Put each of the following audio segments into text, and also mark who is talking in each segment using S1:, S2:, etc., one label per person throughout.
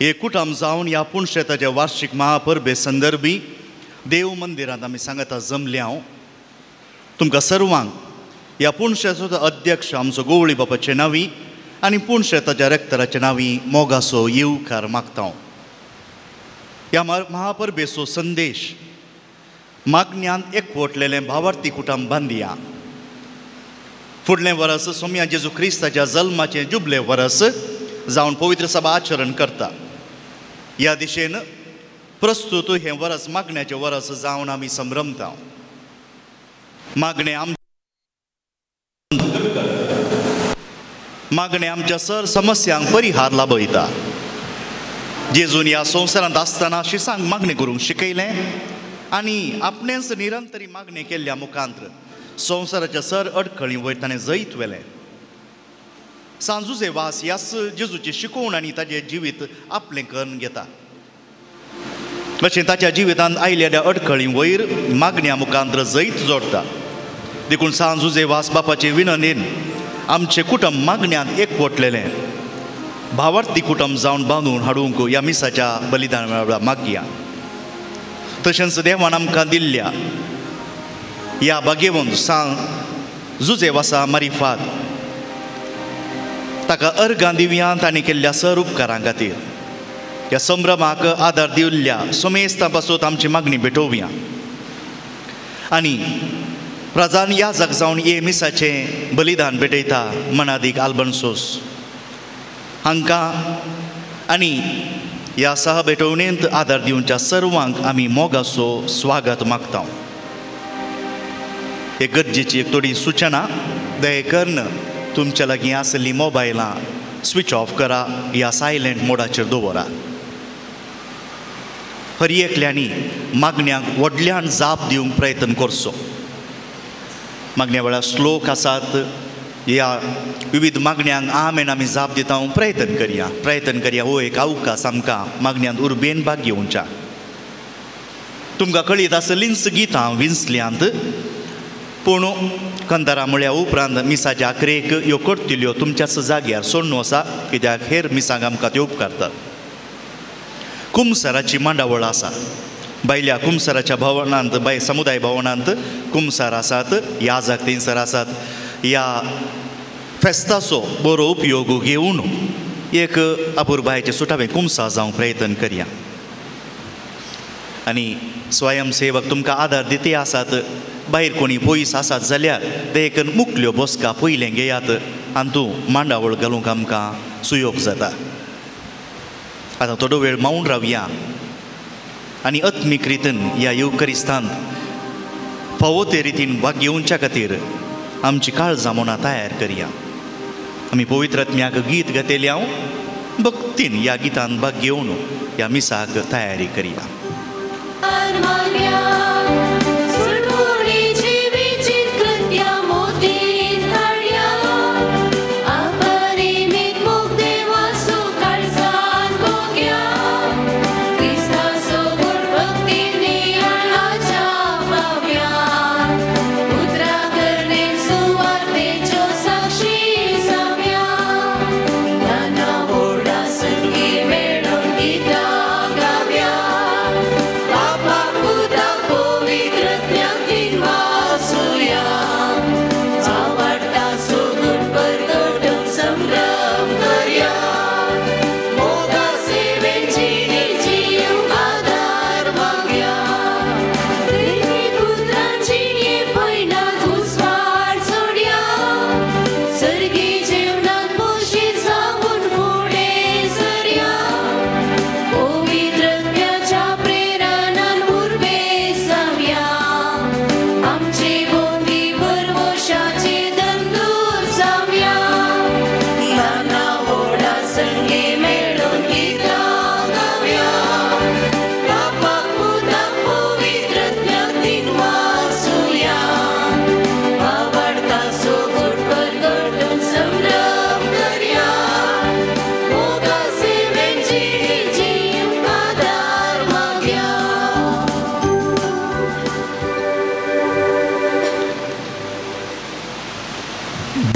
S1: एकूटाम जावन ह्या पुणशेताच्या वार्षिक महापर्बे संदर्भी देव मंदिरांत आमी सांगता जमले हांव तुमकां सर्वांक ह्या पुणशेताचो अध्यक्ष आमचो गोवळी बापाचे नांवी आनी पुणशेताच्या रेक्तराचे नांवी मोगासो येवकार मागता हांव. ह्या महापर्बेचो संदेश मागण्यांत एकवटलेलें भावार्थी कुटुंब बांदिया. फुडलें वर्स सोम्या जेजू क्रिस्ताच्या जल्माचें जुबले वर्स जावन पवित्र सभा आचरण करता. ह्या दिशेन प्रस्तुत हें वर्स मागण्याचें वर्स जावन आमी संभ्रमता. मागणे आमच्या सर समस्यांक परिहार लाभयता. जेजून ह्या संवसारांत आसतना शिसांक मागणी करूंक शिकयलें आनी आपणेच निरंतरी मागणी केल्ल्या मुखांतर संवसाराच्या सर अडखळी वयर ताणें जैत वेलें. सांजुजे वास ह्याच जेजूची शिकोवण आनी ताचें जिवीत आपलें करून घेता. तशें ताच्या जिवितांत आयिल्ल्या अडखळी वयर मागण्या मुखांतर जैत जोडटा. देखून सांजुजे वास बापाचे विनंतेन आमचे कुटुंब मागण्यांत एकवटलेलें भावार्थी कुटुंब जावन बांदून हाडूंक ह्या मिसाच्या बलिदान मेळाव्या मागया. तशेंच देवान आमकां दिल्ल्या ह्या बागेवंत जुजे वासा मारिफात ताका अर्गां दिवया तांणी केल्ल्या सर उपकारां खातीर ह्या संभ्रमाक आदार दिल्ल्या सोमेस्तां पासून आमची मागणी भेटोवया. आनी प्रजान याजक जावन हे मिसाचें बलिदान भेटयता मनादीक आल्बन्सोस हांकां आनी ह्या सह भेटवणेंत आदार दिवच्या सर्वांक आमी मोगासो स्वागत मागता. एक गरजेची एक थोडी सूचना दयेकरून तुमच्या लागीं आसली मोबायलां स्विच ऑफ करा या सायलेंट मोडाचेर दवरा. हर एकल्यांनी मागण्यांक व्हडल्यान जाप दिवंक प्रयत्न करचो. मागण्या वेळार श्लोक आसात ह्या विविध मागण्यांक आमेन आमी जाप दिता प्रयत्न करया हो एक अवकाश आमकां मागण्यांत उर्बेन भाग घेवच्या. तुमकां कळीत आसलींच गितां विंचल्यांत पूण कंदारा म्हळ्या उपरांत मिसाच्या आखरेक ह्यो करतल्यो तुमच्याच जाग्यार सोडून आसा कित्याक हेर मिसांक आमकां त्यो उपकारतात. कुमसाराची मांडावळ आसा. भायल्या कुमसाराच्या भवनांत समुदाय भवनांत कुमसार आसात याजक थंयसर आसात. ह्या फेस्ताचो बरो उपयोग घेवन एक अपुरबायेचें सुटावें कुमसा जावंक प्रयत्न करया. आनी स्वयंसेवक तुमकां आदार दिते आसात. भायर कोणी पयस आसात जाल्यार ते मुखल्यो बसका पयलें घेयात हातूं मांडावळ घालूंक आमकां सुयोग जाता. आतां थोडो वेळ मावून रावया आनी आत्मीक रितीन ह्या युकरिस्तांत फावो ते रितीन भाग घेवच्या खातीर आमची काळजां मनां तयार करया. आमी पवित्र आत्म्याक गीत घातलें हांव भक्तीन ह्या गितांत भाग घेवन ह्या मिसाक तयारी करया.
S2: Papa, puta,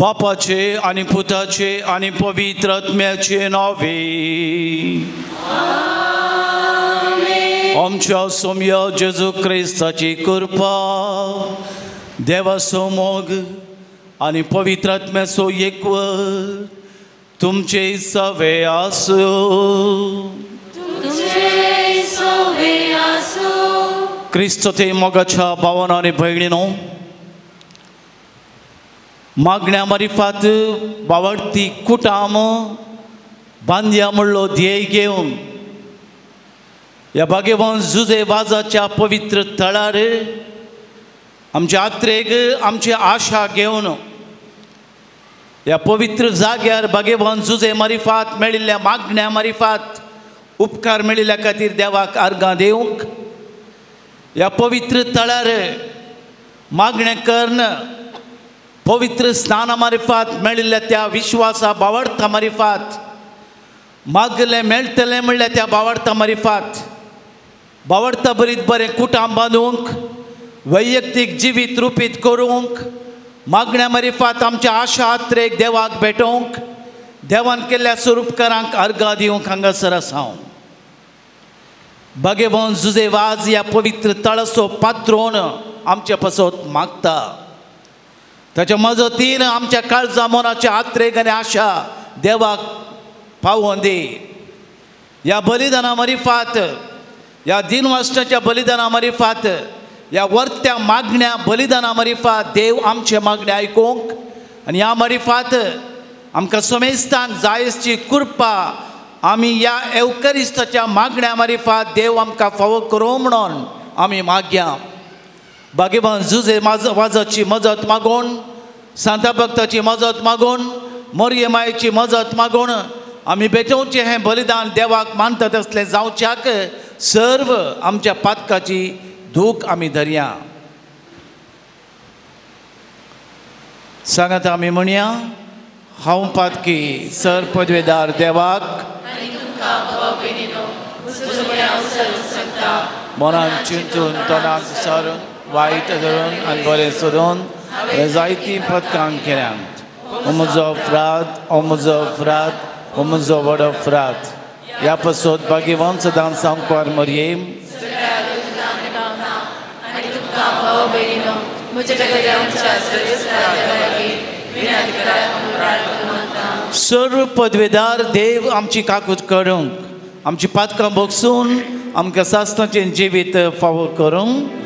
S2: बापाचे आणि पुताचे आणि पवित्र आत्म्याचे नावे. आमच्या सौम्य जेजू क्रिस्ताची कृपा, देवाचो मोग आणि पवित्र आत्म्याचो एकवट तुमचे सवे आसो. क्रिस्त ते मोगाच्या भावांनो आनी भयणींनो, मागण्या मारिफात बावडती कुटाम बांदया म्हणलो ध्येय घेवन ह्या भाग्यवान जुजे वाजाच्या पवित्र थळार आमच्या यात्रेक आमची आशा घेवन ह्या पवित्र जाग्यार भाग्यवान जुजे मारिफात मेळिल्ल्या मागण्या मारिफात उपकार मेळिल्ल्या खातीर देवाक आर्गां दिवंक ह्या पवित्र थळार मागणें कर्ण पवित्र स्नाना मारिफात मेळिल्ल्या त्या विश्वासा बावडता मारिफात मागले मेळटले म्हणल्या त्या बावडता मारिफात बावडता बरीत बरें कुटाम बांदूंक वैयक्तीक जिवीत रुपीत करूंक मागण्या मारिफात आमच्या आशा यात्रेक देवाक भेटोवंक देवान केल्ल्या स्वरूपकारांक अर्गां दिवंक हांगासर आसा हांव. भाग्यवान जुजे वाज ह्या पवित्र तळसो पात्रोन आमच्या पासत मागता. ताच्या मजतीन आमच्या काळजा मनाच्या यात्रेक आनी आशा देवाक पावोवन दी. ह्या बलिदाना मारिफात ह्या दिनवासनाच्या बलिदाना मारिफात ह्या वर्त्या मागण्या बलिदाना मारिफात देव आमचे मागणे आयकूंक आनी ह्या मारिफात आमकां समेस्तांक जायसची कृपा आमी ह्या एवकरिस्ताच्या मागण्या मारिफात देव आमकां फावो करूं म्हणून आमी मागया. भाग्यवान जुजे वाजाची मजत मागून सांता भक्ताची मजत मागून मोरये मायेची मजत मागून आमी भेटोवचें हें बलिदान देवाक मानता तसलें जावच्याक सर्व आमच्या पातकाची दूख आमी धरया. सांगात आमी म्हणया, हांव पातकी सर पदवेदार देवाक मनान चिंतून तोंडाक सारून वायट धरून आनी बरें सोदून जायतीं पदकां केल्यांत. हो म्हजो अपराध, हो म्हजो अपराध, हो म्हजो व्हड अपराध. ह्या पासत भाग्यवान सदां सांगपार मरयेम सर्व पदवेदार देव आमची काकूट करूंक आमची पातकां भोगसून आमकां सासणाचें जिवीत फावो करूंक.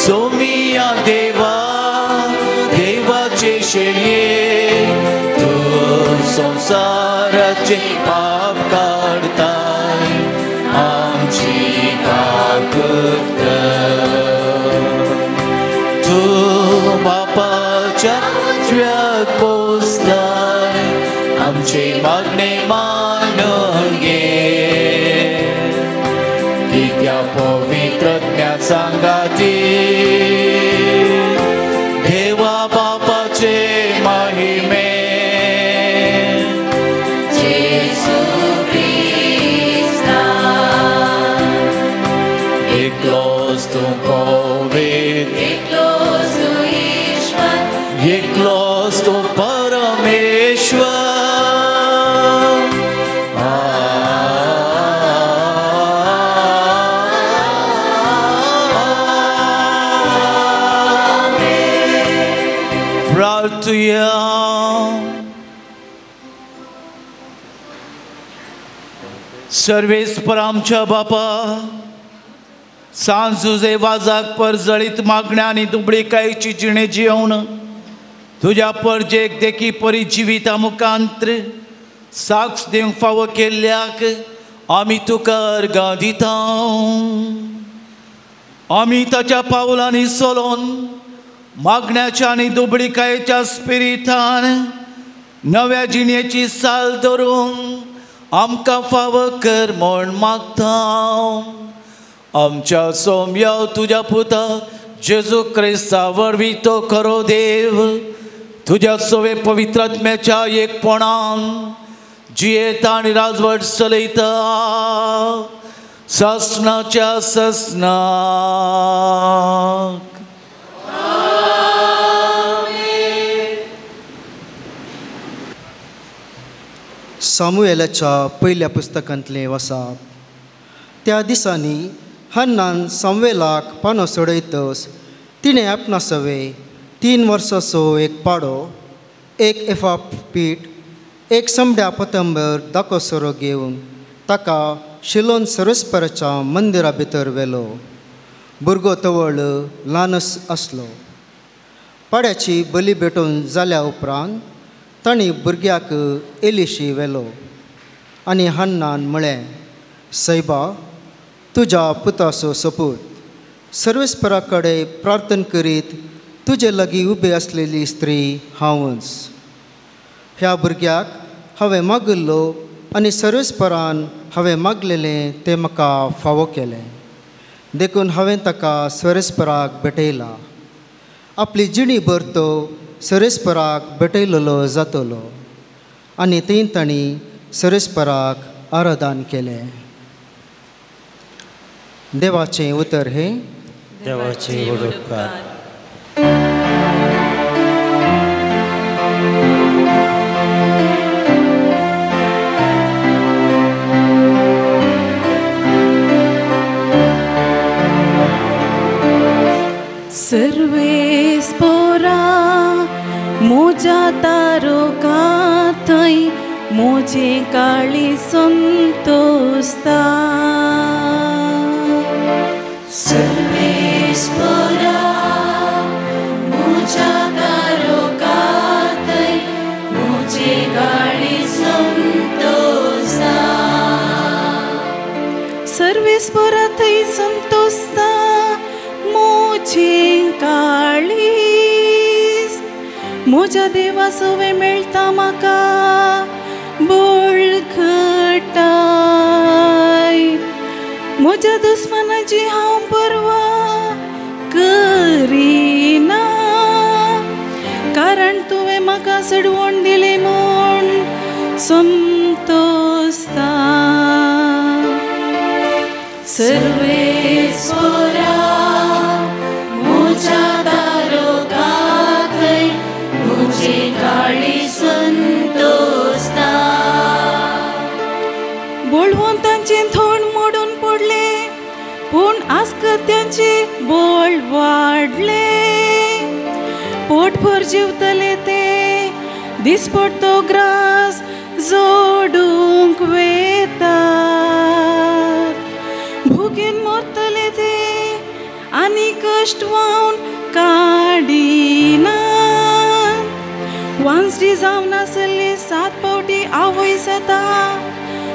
S3: Soumia Deva, Deva Chesheye.
S2: संसाराचे पाप काढताय आमची ताकद कर. तू बापाच्या उजव्यात पोचलाय आमचे मागणे मानून घे की त्या पवित्रज्ञा सांगाती देवा बापाचे महिमे.
S3: Jesu Christa,
S2: एकलोच तू पवित्र,
S3: एकलोच तू ईश्वर,
S2: एकलोच तू परमेश्वर. प्रार्थना. सर्वेस्पर आमच्या बापा, सांजुजे वाजाक परजळीत मागण्या आनी दुबळीकायेची जिणे जिवण तुज्या परजेक देखी परी जिविता मुखांत्र साक्ष दिवंक फावो केल्ल्याक आमी तुका अर्गां दिता. आमी ताच्या पावलांनी चलोन मागण्याच्या आनी दुबळीकायेच्या स्पिरितान नव्या जिणेची साल धरूंक आमकां फावो कर म्हूण मागता. आमच्या सोम्या तुज्या पुता जेजू क्रिस्ता वरवीं तो खरो देव तुज्या सवे पवित्रात्म्याच्या एकपणान जियेता आनी राजवट चलयता ससनाच्या ससनाक.
S4: सामुएलाच्या पयल्या पुस्तकांतलें वसाप. त्या दिसांनी हन्नान सामुएलाक पानो सोडयतस तिणें आपणासवे 3 वर्सांचो एक पाडो, एक एफा पीठ, एक समड्या पतंबर दाखो सोरो घेवन ताका शिलोन सर्वेस्पराच्या मंदिरा भितर व्हेलो. भुरगो तवळ ल्हानच आसलो. पाड्याची बली भेटोवन जाल्या उपरांत तांणी भुरग्याक एलिशी व्हेलो आनी हन्नान म्हळें, सैबा, तुज्या पुताचो सपूत सर्वेस्परा कडेन प्रार्थना करीत तुजे लागीं उबी आसलेली स्त्री हांवच. ह्या भुरग्याक हांवें मागिल्लो आनी सर्वेस्परान हांवें मागलेलें तें म्हाका फावो केलें. देखून हांवें ताका सर्वेस्पराक भेटयला. आपली जिणी भर तो सर्वेस्पराक भेटयलेलो जातलो. आनी थंय तांणी सर्वेस्पराक आराधन केलें. देवाचें उतर हे
S5: देवाचे उपकार.
S3: सर्वेस्परा मोजा तारो काथै मोजे काळी संतोस्ता. सर्वेस्परा मोजा तारो काथै मोजे काळी संतोस्ता. सर्वेस्परा थै संतोस्ता मोजे काळीस. मोज्या देवा सवे मेळटा म्हाका बळखटाय. मोज्या दुस्मनाची हांव परवा करिना, कारण तुवें म्हाका सडवण दिली म्हूण संतोस्ता. सर्वेस्परा मोज्या दारोगाथै मोजे काळी संतोस्ता. बोळवंतांचे थोंड मोडून पडले पूण आस्कत्यांचे बोळ वाडले. पोटभर जेवतले ते दिसपडतो ग्रास जोडूंक वेतात. भुकेन मरतले ते आनी कश्ट व्हांवन काडिना. वांसडी जावन आसली 7 पावटी आवय जाता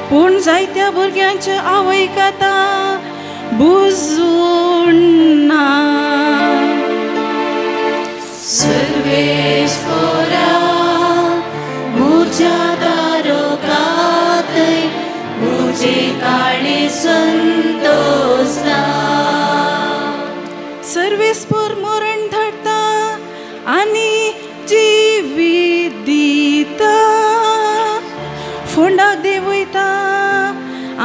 S3: पूण जायत्या भुरग्यांचे आवय काता बुजून ना.
S6: सर्वेश्वरा मुझ्या दारोगातय मुझे काळी संतोष ना.
S3: सर्वेस्पर मरण धाडता आनी जिवीत दिता फोंडाक देवयता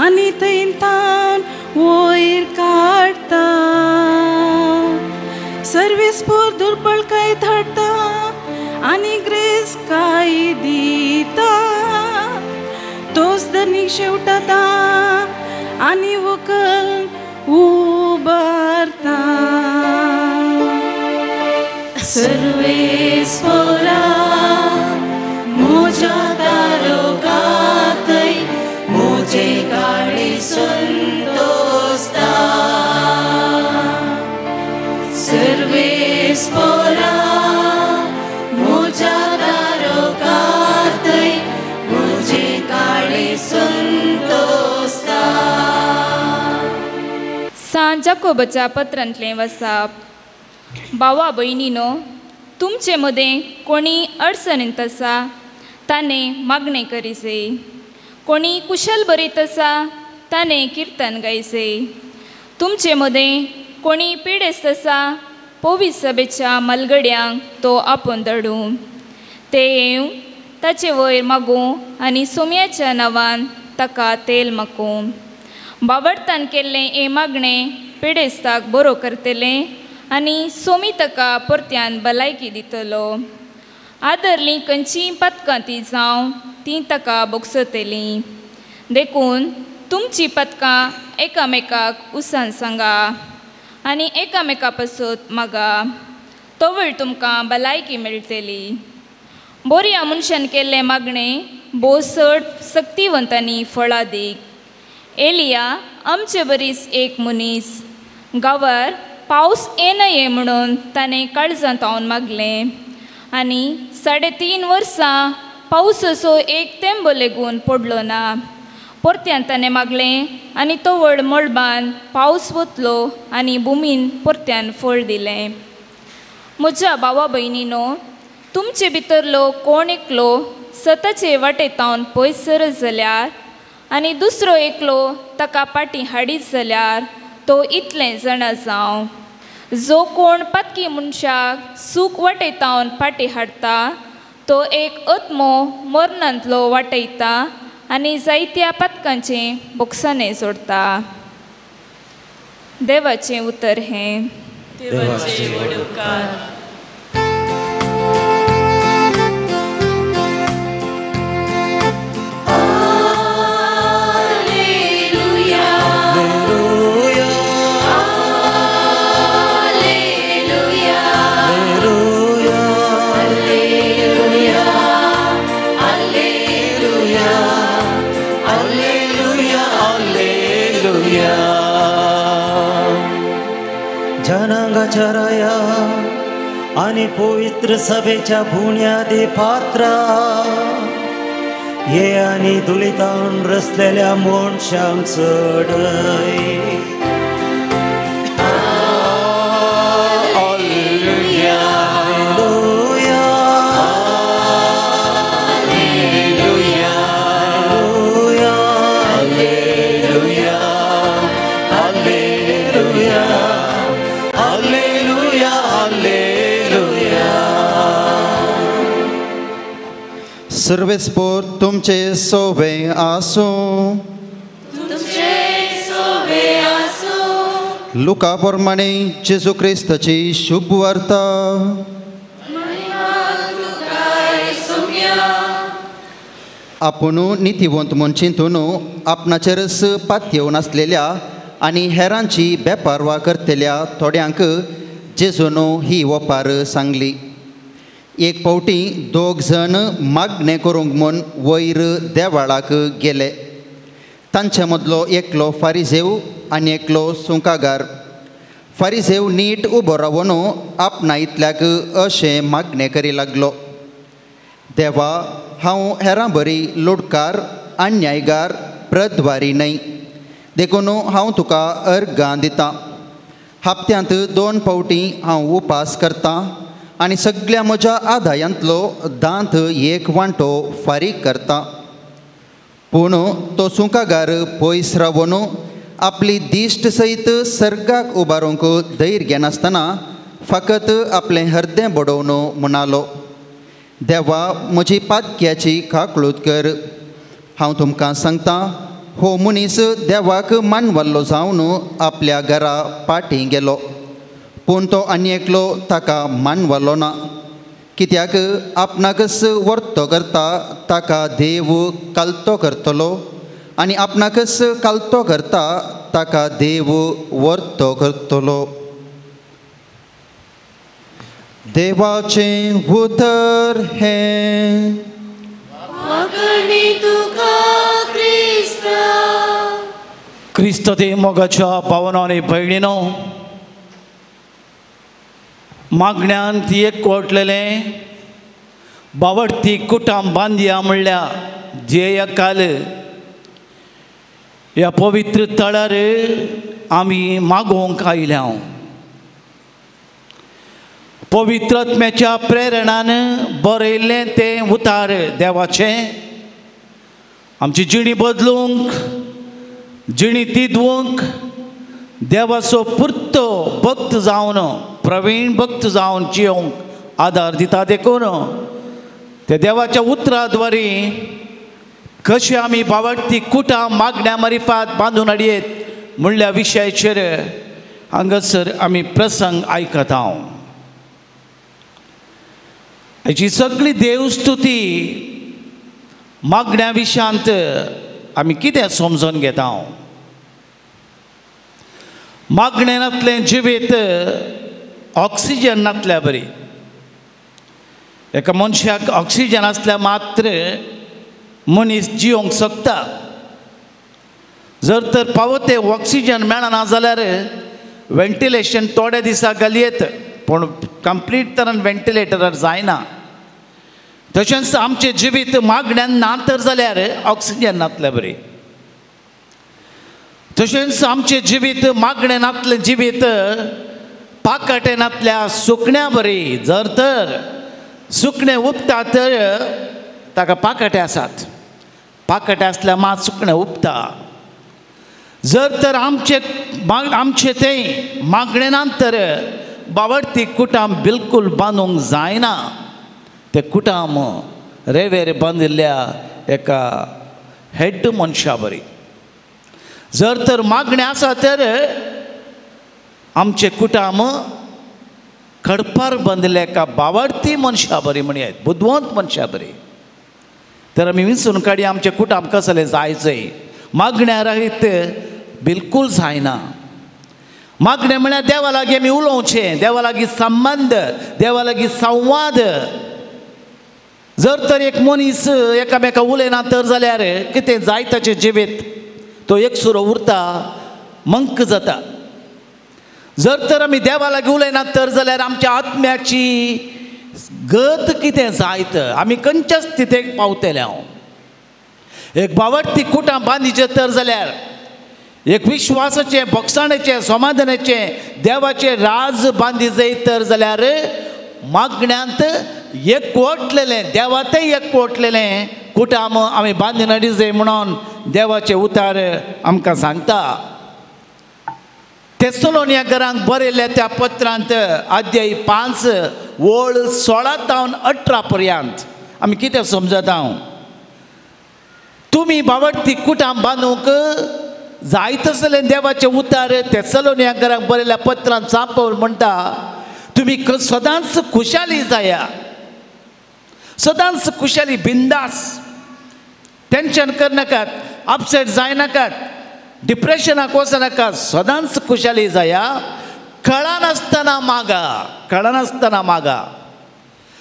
S3: आनी थंयतान वयर काडटा. सर्वेस्पर दुर्बळकाय धाडता आनी ग्रेस काय दिता. तोच धनीक शेवटता आनी व्हंकल उबारता.
S6: सर्वेश्वरा मुझ्या दारोगातय मुझे काळी संतोष दा. सर्वेश्वरा मुझ्या दारोगातय मुझे काळी संतोष दा.
S7: सांत जाकोबाच्या पत्रांतलें वचप. भावा भयणीनो, तुमचे मदें कोणी अडचणींत आसा ताणें मागणें करीसे. कोणी कुशल बरीत आसा ताणें किर्तन गायसे. तुमचे मदें कोणी पिडेस्त आसा पवित्र सभेच्या मलगड्यांक तो आपोवन धाडूं. ते येवन ताचे वयर मागूं आनी सोम्याच्या नांवान ताका तेल मागूं. बावडतान केल्लें हे मागणें पिडेस्ताक बरो करतलें आनी सोमी ताका परत्यान भलायकी दितलो. आदरलीं खंयचीं पथकां ती जावं तीं ताका बोगसतलीं. देखून तुमचीं पथकां एकामेकाक उसान सांगा आनी एकामेका पासून मागा. तोवळ तुमकां भलायकी मेळटली. बोऱ्या मनशान केल्लें मागणें बोसड सक्तिवंतांनी फळां दीक. एलिया आमचे बरीच एक मनीस. गांवार पावस येनये म्हणून ताणें काळजांत हावन मागलें आनी 3.5 वर्सां पावसाचो एक थेंब लेगून पडलो ना. परत्यान ताणें मागलें आनी तो व्हड मळबान पावस वतलो आनी भुमीन परत्यान फळ दिलें. म्हज्या भावा भयणीनो, तुमचे भितरलो कोण एकलो स्वताचे वाटेतावन पयस सरत जाल्यार आनी दुसरो एकलो ताका फाटीं हाडीत जाल्यार तो इतलें जाणा जावं. जो कोण पातकी मनशाक सूख वाटयतावन फाटीं हाडटा तो एक आत्मो मरणांतलो वाटयता आनी जायत्या पातकांचें बोगसाणें सोडता. देवाचें उतर हें.
S6: देवाचे व्हड उपकार.
S5: जनांगाच्या राया आणि पवित्र सभेच्या बुन्यादी पात्रा ये आणि दुलितान रचलेल्या मनशांक चढय.
S4: सर्वेस्पर तुमचे सोबे आसूं. लुका प्रमाणे जेजू क्रिस्ताची शुभ वार्ता. आपूण नितीवंत म्हूण चिंतून आपणाचेरच पातयेवन आसलेल्या आनी हेरांची बेपारवा करतल्या थोड्यांक जेजून ही ओपार सांगली. एक फावटी 2 जण मागणें करूंक म्हूण वयर देवाळाक गेले. तांचे मदलो एकलो फारिजेव आनी एकलो सुंकागार. फारिजेव नीट उबो रावन आपणा इतल्याक अशें मागणें करी लागलो. देवा, हांव हेरां बरी लोटकार अन्यायगार प्रद्वारी न्हय, देखून हांव तुका अर्गां दितां. हप्त्यांत 2 फावटी हांव उपास करतां आनी सगळ्या म्हज्या आदायांतलो दांत 1 वांटो फारीक करतां. पूण तो सुंकागार पयस रावन आपली दिश्ट सयत सर्गाक उबारूंक धैर्य घेनासतना फकत आपलें हृदय बडोवन म्हणालो, देवा म्हजी पातक्याची काकळूत कर. हांव तुमकां सांगतां, हो मनीस देवाक मानवल्लो जावन आपल्या घरा पाटी गेलो, पूण तो आनी एकलो ताका मानवल्लो ना. कित्याक आपणाकच वर्तो करता ताका देव कालतो करतलो, आनी आपणाकच कालतो करता ताका देव वर्तो करतलो. देवाचें उतर हें
S2: क्रिस्त ते मोगाच्या पावनांनी भयणीनो, मागण्यांत एकवटलेलें बावडती कुटाम बांदया म्हणल्या ध्येयकाल ह्या पवित्र तळार आमी मागोवंक आयल्या. पवित्र आत्म्याच्या प्रेरणान बरयल्लें तें उतार देवाचें आमची जिणी बदलूंक, जिणी तिदवूंक, देवाचो पुर्तो भक्त जावन प्रवीण भक्त जावन जियोंक आदार दिता. देखून त्या देवाच्या उतराद्वारे कशें आमी बावडती कुटां मागण्या मारिफात बांदून हाडयेत म्हणल्या विशयाचेर हांगासर आमी प्रसंग आयकत. हांव हेची सगळी देवस्तुती मागण्या विशयांत आमी कितें समजून घेता. मागण्यांतलें जिवीत ऑक्सिजन नासल्या बरी. एका मनशाक ऑक्सिजन आसल्या मात्र मनीस जियोंक शकता. जर तर पावो ते ऑक्सिजन मेळना जाल्यार वेंटिलेशन थोडे दिसा घालयेत, पूण कंप्लीट तरान वेंटिलेटरार जायना. तशेंच आमचें जिवीत मागण्यान ना तर जाल्यार ऑक्सिजन नासल्या बरी. तशेंच आमचें जिवीत मागण्यांतलें जिवीत पाकटेनांतल्या सुकण्या बरी. जर तर सुकणें उपता तर ताका पाकटे आसात, पाकटे आसल्यार मात सुकणें उपता. जर तर आमचें तें मागण्यांत तर बावडती कुटाम बिलकूल बांदूंक जायना. ते कुटाम रेवेर बांदिल्ल्या एका हेड मनशा बरी. जर तर मागण्या आसा तर आमचे कुटाम कडपार बांदिल्ल्या एका बावडती मनशा बरी म्हणयात, बुद्वंत मनशा बरी. तर आमी विंचून काडी आमचे कुटाम कसलें जायचंय. मागण्या रहीत बिलकूल जायना. मागणें म्हळ्यार देवा लागीं आमी उलोवचें, देवा लागीं संबंद, देवा लागीं संवाद. जर तर एक मनीस एकामेका उलयना तर जाल्यार कितें जाय ताचें जिवीत तो एकसुरो उरता, मंक जाता. जर तर आमी देवा लागीं उलयना तर जाल्यार आमच्या आत्म्याची गत कितें जायत, आमी खंयच्या स्थितीक पावतले. हांव एक बावडती कुटां बांदिचें तर जाल्यार एक विश्वासाचें, भोगसाणेचें, समाधानाचें देवाचें राज बांदी जायत तर जाल्यार मागण्यांत एकवटलेलें, देवातय एकवटलेलें कुटाम आमी बांदून हाडी जाय म्हणून देवाचे उतार आमकां सांगता. तेसलोनिकेंकारांक बरयल्ल्या त्या पत्रांत अध्याय 5 ओळ 16 तावन 18 पर्यंत आमी कितें समजता. तुमी बावडती कुटां बांदूंक जायत आसलें देवाचें उतार तेसलोनिकेंकारांक बरयल्ल्या पत्रांत सांत पौल म्हणटा, तुमी सदांच खुशाली जाया, सदांच खुशाली, बिंदास, टेंशन करनाकात, अपसेट जायनाकात, डिप्रेशनाक वचनाकात, सदांच खुशाली जाया. कळनासतना मागा, कळनासतना मागा.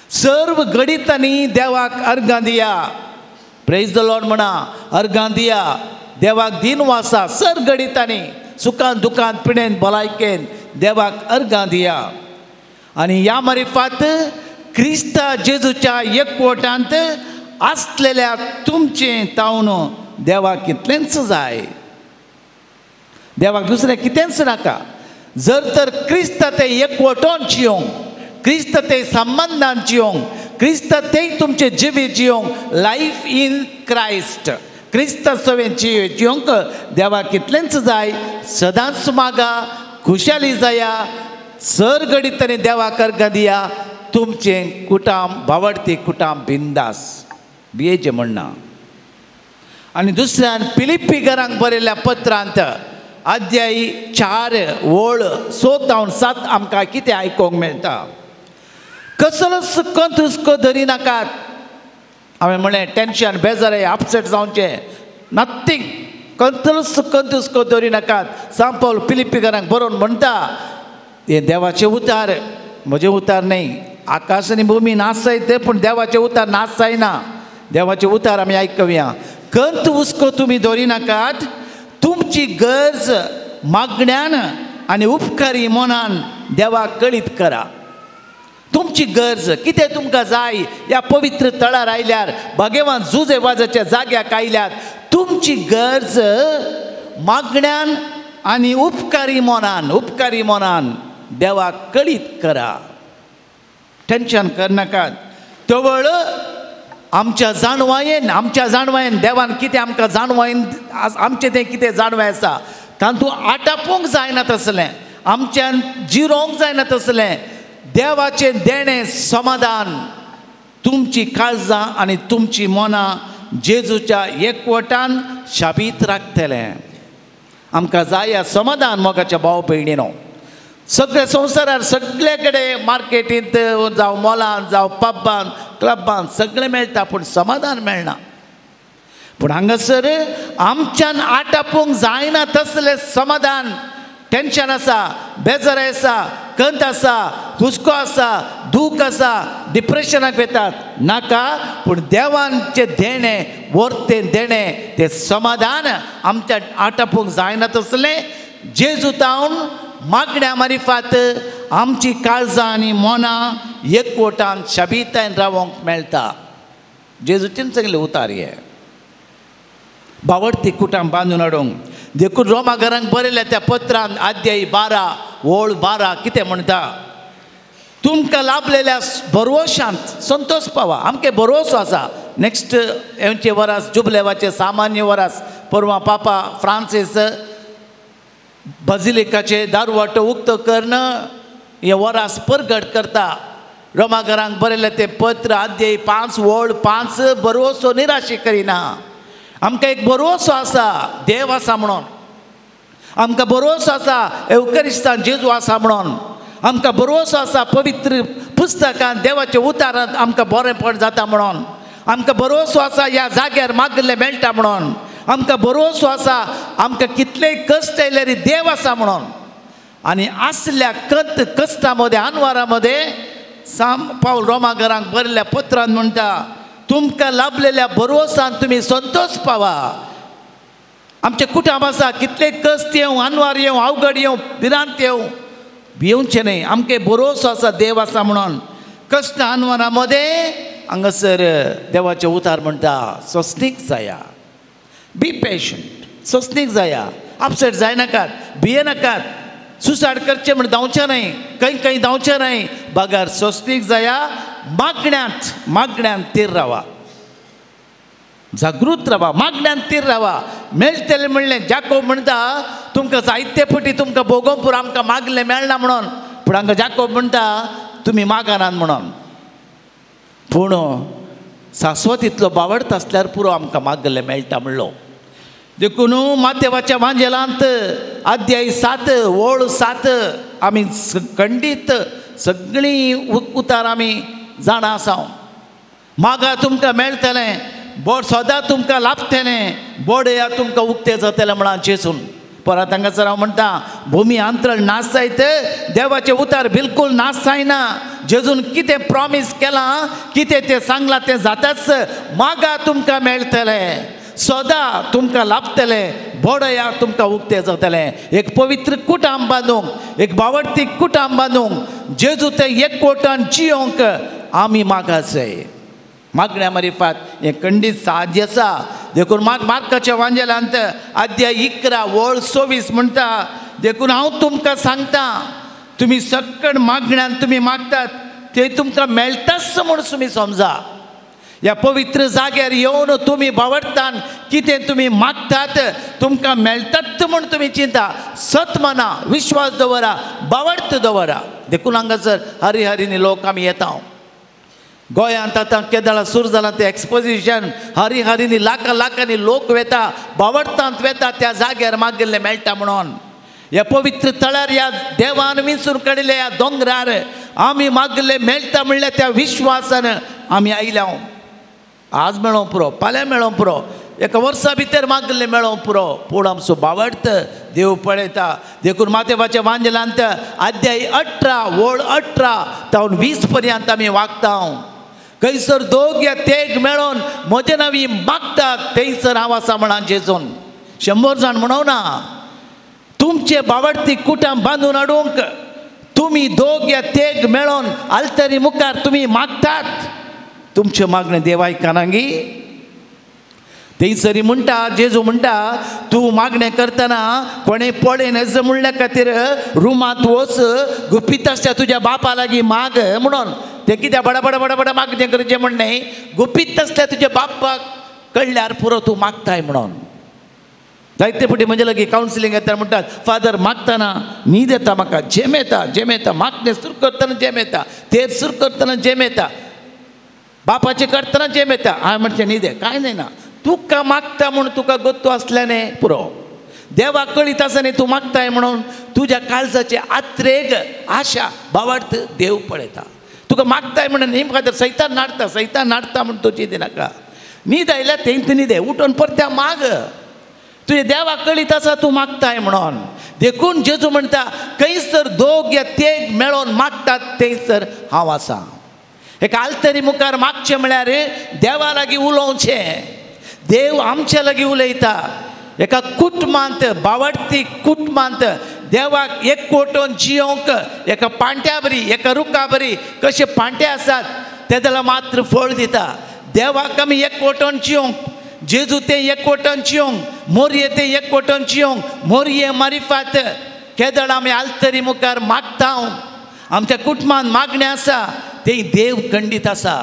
S2: सर्व घडितांनी देवाक अर्गां दिया. प्रेज द लॉर्ड म्हणा, अर्गां दिया, देवाक दिनवासा. सर घडितांनी सुखांत दुखांत पिडेन भलायकेन देवाक अर्गां दिया. आनी ह्या मारिफात क्रिस्ता जेजूच्या एकवटांत आसलेल्या तुमचें तावन देवाक कितलेंच जाय. देवाक दुसरें कितेंच नाका. जर तर क्रिस्त ते एकवटोन जियोंक, क्रिस्त ते संबंधान जियोंक, क्रिस्त ते तुमचे जिवी जियोंक, लायफ इन क्रायस्ट, क्रिस्त सवेन जियोंक देवाक कितलेंच जाय. सदांच मागा, खुशाली जाया, सर घडीत तरी देवाक अर्घ दिया. तुमचें कुटाम भावडती कुटाम बिंदास बियेचें म्हणना. आनी दुसऱ्यान फिलिप्पी घरांक बरयल्ल्या पत्रांत अध्याय 4 वळ 6-7 आमकां कितें आयकोंक मेळटा. कसलोच कंत हुस्को धरी नाकात. हांवें म्हळें टेन्शन बेजार अपसेट जावचें नथींग. कसलोच कंत हुस्को धरी नाकात. सांत पावल फिलिप्पी घरांक बरोवन म्हणटा ते देवाचे उतार, म्हजे उतार न्ही. आकाश आनी भुमी नाश जायते पूण देवाचे उतार नाश जायना. देवाचे उतार आमी आयकुया. कंत हुस्को तुमी धरी नाकात. तुमची गरज मागण्यान आनी उपकारी मनान देवाक कळीत करा. तुमची गरज कितें तुमकां जाय ह्या पवित्र तळार आयल्यार, भगवान जुजे वाजाच्या जाग्याक आयल्यार तुमची गरज मागण्यान आनी उपकारी मनान देवाक कळीत करा. टेन्शन करनाकात. तवळ आमच्या जाणवायेन देवान कितें आमकां जाणवायेन आमचें तें कितें जाणवाय आसा तातूंत आटापूंक जायना तसलें, आमच्यान जिरोवंक जायना तसलें. देवाचें देणें समाधान तुमची काळजां आनी तुमची मनां जेजूच्या एकवटान शाबीत राखतलें. आमकां जाय समाधान मोगाच्या भाव भयणीनो. सगळे संवसारार सगळे कडेन मार्केटींत जावं मॉलांत जावं पब्बांत क्लब्बांत सगळें मेळटा पूण समाधान मेळना. पूण हांगासर आमच्यान आटापूंक जायना तसलें समाधान. टेन्शन आसा, बेजाराय आसा, कंत आसा, हुस्को आसा, दूख आसा, डिप्रेशनाक वेतात नाका. पूण देवाचें देणें वर्तें देणें तें समाधान आमच्या आटापूंक जायना तसलें जेजू तावन मागण्या मारिफात आमची काळजां आनी मनां एकवटान शाबीतायेन रावोंक मेळटा. जेजूचें सगळें उतार हे भावडती कुटाम बांदून हाडूंक. देखून रोमा घरांक बरयल्या त्या पत्रांत अध्याय 12 वळ 12 कितें म्हणटा. तुमकां लाभलेल्या भरवशांत संतोश पावा. आमकां भरवसो आसा. नेक्स्ट हेंचे वरास जुबलेवाचे सामान्य वरास परवा पापा फ्रांसीस बजिलिकाचे दारवाटो उक्तो कर्ण हे वरास परगट करता. रोमा घरांक बरयलें तें पत्र अध्याय 5 वळ 5 भरवसो निराशी करिना. आमकां एक भरवसो आसा देव आसा म्हणून. आमकां भरवसो आसा एवकरिस्तान जेजू आसा म्हणून. आमकां भरवसो आसा पवित्र पुस्तकांत देवाच्या उतारांत आमकां बरेंपण जाता म्हणून. आमकां भरवसो आसा ह्या जाग्यार मागलें मेळटा म्हणून. आमकां भरवसो आसा आमकां कितलेय कश्ट येयल्यार देव आसा म्हणून. आनी आसल्या कश्टा मदें आनवारा मदें सांत पावल रोमा घरांक बरयल्ल्या पत्रांत म्हणटा तुमकां लाभलेल्या भरवोसान तुमी संतोश पावा. आमचें कुटुंब आसा कितलेय कश्ट येवं, आनवार येवं, अवघड येवं, भिरांत येवं, भिवचें न्ही. आमकां भरवसो आसा देव आसा म्हणून. कश्ट आनवारा मदें हांगासर देवाचें उतार म्हणटा सोंसणीक जाया. Be patient. सोंसणीक जाया. अपसेट जायनाकात, भियेनाकात. सुसायड करचें म्हण धांवचें न्हय, खंय धांवचें न्हय. बागार सोंसणीक जाया. मागण्यांत तीर रावा. जागृत रावा. मागण्यांत तीर रावा. मेळटलें म्हणलें. जाकोब म्हणटा तुमकां जायते फावटी तुमकां भोगोवंक आमकां मागलें मेळना म्हणून. पूण हांगा जाकोब म्हणटा तुमी मागनात म्हणून. पूण शाश्वत इतलो बावडता आसल्यार पुरो आमकां मागलें मेळटा म्हणलो. देखून मातेवाच्या वांजेलांत अध्याय 7 वळ 7 आमी खंडीत सगळीं उतार आमी जाणा आसा. मागा तुमकां मेळटलें, सदां तुमकां लाभतलें, बोडया तुमकां उक्तें जातलें म्हणून जेजून. परत हांगासर हांव म्हणटा भुमी अंतराळ नाश जायत, देवाचे उतार बिलकुल नाश जायना. जेजून कितें प्रॉमीस केलां, कितें तें सांगलां तें जाताच. मागा तुमकां मेळटलें, सदां तुमकां लाभतलें, बोडया तुमकां उक्तें जातलें. एक पवित्र कुटाम बांदूंक, एक बावडती कुटाम बांदूंक, जेजू ते एकवटान जियोंक आमी मागात जाय. मागण्या मारिफात हे खंडीत साध्य आसा देखून मार्काच्या वांजेलांत अध्याय 11 वळ 26 म्हणटा देखून हांव तुमकां सांगता तुमी सक्कड मागण्यान तुमी मागतात ते तुमकां मेळटाच म्हूण तुमी समजा ह्या पवित्र जाग्यार येवन तुमी बावडटान कितें तुमी मागतात तुमकां मेळटात म्हूण तुमी चिंता सत माना विश्वास दवरा बावडत दवरा देखून हांगासर हरिहरीनी लोक आमी येता गोंयांत आतां केदाळा सुरू जालां तें एक्सपोजिशन हरिहरीनी लाखांनी लोक वेता बावडतांत वेता त्या जाग्यार मागिल्लें मेळटा म्हणून ह्या पवित्र तळ्यार ह्या देवान विंचून काडिल्ल्या ह्या दोंगरार आमी मागिल्लें मेळटा म्हणल्यार त्या विश्वासान आमी आयल्या आज मेळोवं पुरो फाल्यां मेळोवं पुरो एका वर्सा भितर मागिल्लें मेळोवं पुरो पूण आमचो बावडत देव पळयता देखून मातेवाच्या वांजेलांत अध्याय 18 वळ 18 तावन 20 पर्यंत आमी वागता खंयसर दोग या तेग मेळोन म्हजे नांवी मागतात थंयसर हांव आसा म्हणा जेजून 100 जाण म्हणोना तुमचे बावडती कुटाम बांदून हाडूंक तुमी दोग या तेग मेळोन आल्तरी मुखार तुमी मागतात तुमचे मागणें देव आयकनागी थंयसरी म्हणटा जेजू म्हणटा तूं मागणें करतना कोणें पळयन येज म्हणल्या खातीर रुमांत वच गुपीत आसता तुज्या बापा लागीं माग म्हणून तें कित्याक बडा मागणें करचें म्हणणें गुपीत आसल्या तुज्या बापाक कळल्यार पुरो तूं मागताय म्हणून जायते फावटी म्हजे लागीं कावन्सिलींग येता म्हणटात फादर मागतना न्हीद येता म्हाका जेम येता मागणें सुरू करतना जेम येता तेर सुरू करतना जेम येता बापाचें करतना जेम येता हांवें म्हणचें न्हीद कांय जायना तुका मागता म्हणून तुका गोत्तो आसल्याने पुरो देवाक कळीत आसा न्ही तूं मागताय म्हणून तुज्या काळजाचे आत्रेग आशा बावडत देव पळयता तुका मागताय म्हणून न्ही खातीर सैतान नाडटा म्हणून तूं चिंती नाका न्हीद आयल्या तेंत न्हीद उठोन परत्या माग तुझे देवाक कळीत आसा तूं मागताय म्हणून देखून जेजू म्हणटा खंयसर दोग या तेग मेळोन मागतात थंयसर हांव आसा एका आल्तरी मुखार मागचें म्हळ्यार देवा लागीं उलोवचें देव आमच्या लागीं उलयता एका कुटुंबांत बावडती कुटुंबांत देवाक एकवटून जियोंक एका पांट्या बरी एका रुखा बरी कशे पांटे आसात ते जाल्यार मात्र फळ दिता देवाक आमी एकवटून जियोंक जेजू ते एकवटून जियोंक मोरये ते एकवटून जियोंक मोरये मारिफात केदळ आमी आल्तरी मुखार मागता आमच्या कुटुंबांत मागणें आसा ते देव खंडीत आसा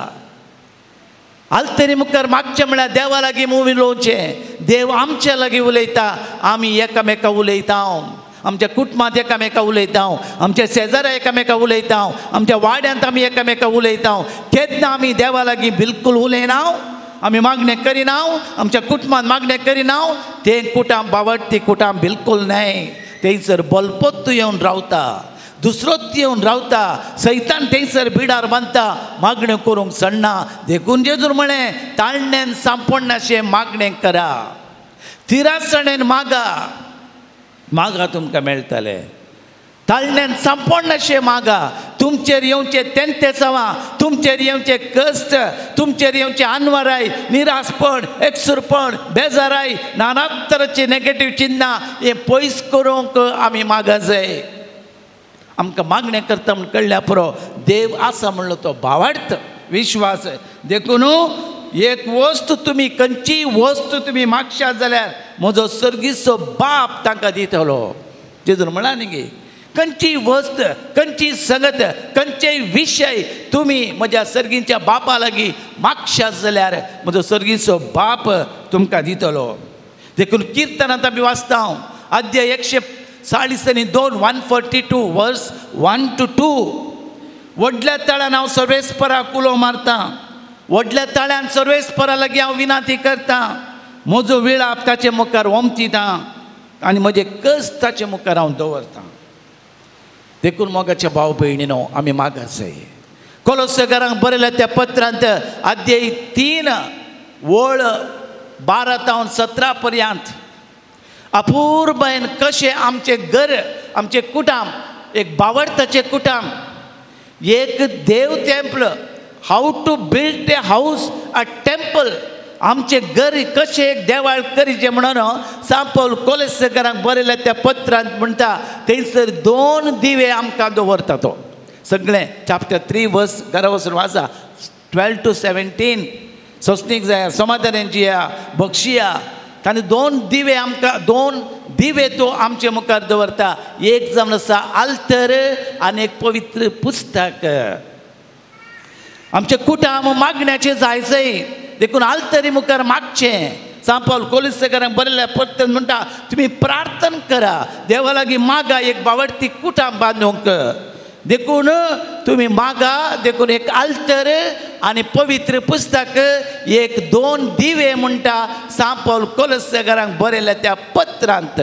S2: आल्तरी मुखार मागचें म्हळ्यार देवा लागीं उलोवचें देव आमच्या लागीं उलयता आमी एकामेका उलयता आमच्या कुटुंबांत एकामेका उलयता आमच्या शेजाऱ्या एकामेका उलयता आमच्या वाड्यांत आमी एकामेका उलयता केन्ना आमी देवा लागीं बिलकूल उलयना आमी मागणें करिना आमच्या कुटुंबांत मागणें करिना तें कुटाम बावडती कुटाम बिलकूल न्हय थंयसर बलपत्त येवन रावता दुसरोच येवन रावता सैतान थंयसर बिडार बांदता मागण्यो करूंक सडना देखून जेजून म्हळें ताळणेन सांपडनाशें मागणें करा तिरासणेन मागा तुमकां मेळटलें ताळणेन सांपडनाशें मागा तुमचेर येवचे तेंते सवां तुमचेर येवचे कश्ट तुमचेर येवचे आनवराय निराशपण एकसुरपण बेजाराय नाना तरेची नेगेटीव चिन्नां हें पयस करूंक आमी मागा जाय आमकां मागणें करता म्हूण कळ्ळ्या पुरो देव आसा म्हणलो तो भावार्थ विश्वास देखून एक वस्त तुमी खंयचीय वस्त तुमी मागशात जाल्यार म्हजो सर्गीचो बाप तांकां दितलो जेजून म्हणला न्ही गे खंयचीय वस्त खंयचीय संगत खंयचेय विशय तुमी म्हज्या सर्गीच्या बापा लागीं मागशात जाल्यार म्हजो सर्गीचो बाप तुमकां दितलो देखून किर्तनांत आमी वाचता अध्याय 142 142 वर्स 1 to 2 व्हडल्या तळ्यान हांव सर्वेस्पराक उलो मारता व्हडल्या तळ्यान सर्वेस्परा लागीं हांव विनाती करता म्हजो विळाप ताचे मुखार वमतीता आनी म्हजे कश्ट ताचे मुखार हांव दवरतां देखून मोगाच्या भाव भयणीनो आमी मागास जाय कोलोसेकारांक बरयल्या त्या पत्रांत अध्याय 3 वळ 12 तावन 17 पर्यंत अपूर्वयन कशें आमचे घर आमचे कुटाम एक बावडताचें कुटाम एक देव temple how to build a house a temple आमचे घर कशें एक देवाळ करीचें म्हणून सांपल कोलेसेकारांक बरयल्या त्या पत्रांत म्हणटा थंयसर 2 दिवे आमकां दवरता तो सगळें चॅप्टर 3 वर्स घरा वचून वाचा 12 to 17 सोसणीक जाय समाधानांची या बक्षिया ताणें 2 दिवे आमकां 2 दिवे तो आमचे मुखार दवरता. एक जावन आसा आल्तर आनी एक पवित्र पुस्तक. आमचे कुटाम मागण्याचे जायचंय देखून आल्तरी मुखार मागचें. सांत पावल कोलिसेकारांक बरयल्या पत्र म्हणटा तुमी प्रार्थना करा देवा लागीं मागा एक बावडती कुटाम बांदूंक. देखून तुम्ही मागा देखून एक आल्तर आनी पवित्र पुस्तक एक 2 दिवे म्हणटा सांत पावल कोलिसेकारांक बरयल्या त्या पत्रांत.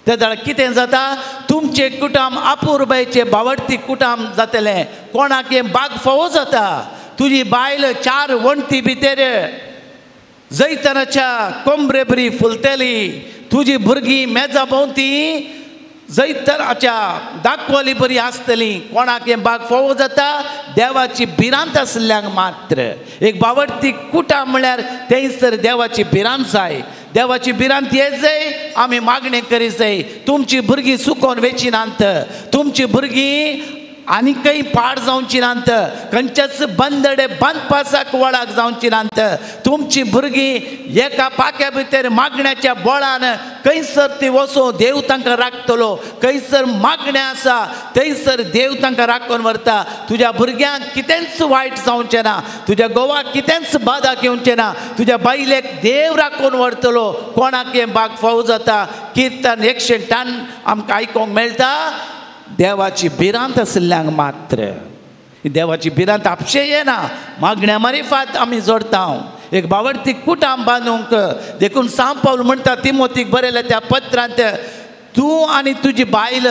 S2: त्या दाळ कितें जाता तुमचे कुटाम अपुर्बायेचे बावडती कुटाम जातले. कोणाक बाग फोव जाता तुजी बायल 4 वण्टी भितर जैतनाच्या कोंबरे बरी फुलतली. तुजी भुरगीं मेजा भोंवती जैतनाच्या दाखवली बरी आसतली. कोणाक बाग फोव जाता देवाची भिरांत आसल्यांक मात्र. एक बावडती कुटाम म्हळ्यार थंयसर देवाची भिरांत जाय. देवाची भिरांत येत जाय आमी मागणी करीत जाय. तुमची भुरगीं सुकोवन वेची नात. तुमची भुरगीं आनीकय पाड जावची नात. खंयच्याच बंदडे बंदपासाक वळाक जावची नात. तुमची भुरगीं एका पाक्या भितर मागण्याच्या बळान खंयसर ती वचो देव तांकां राखतलो. खंयसर मागण्या आसा थंयसर देव तांकां राखून व्हरता. तुज्या भुरग्यांक कितेंच वायट जावचें ना. तुज्या घोवाक कितेंच बादाक येवचें ना. तुज्या बायलेक देव राखून व्हरतलो. कोणाक बाग फाव जाता. किर्तन 108 आमकां आयकोंक मेळटा देवाची भिरांत आसल्यांक मात्र. देवाची भिरांत आपशे येना मागण्या मारिफात आमी जोडता. एक बावडती कुटाम बांदूंक देखून सांत पावल म्हणटा तिमोथीक बरयल्या त्या पत्रांत तूं आनी तुजी बायल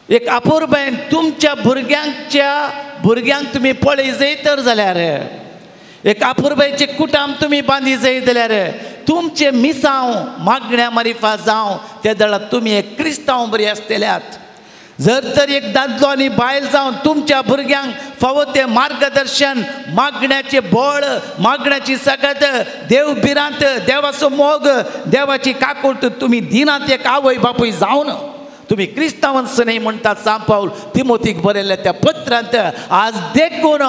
S2: एक अपुर्बायेन तुमच्या भुरग्यांक तुमी पळय जय तर जाल्यार एक अपुर्बायेचे कुटाम तुमी बांदी जय जाल्यार तुमचे मिसांव मागण्या मारिफा जावं त्या दळात तुमी एक क्रिस्तांव बरी आसतल्यात. जर तर एक दादलो आनी बायल जावन तुमच्या भुरग्यांक फावो तें मार्गदर्शन मागण्याचे बळ मागण्याची सगत देव भिरांत देवाचो मोग देवाची काकूट तुमी दिनात एक आवय बापूय जावन तुम्ही क्रिस्तांवांच न्ही म्हणटात सांत पावल तिमोथीक बरयल्ल्या त्या पत्रांत. आज देखून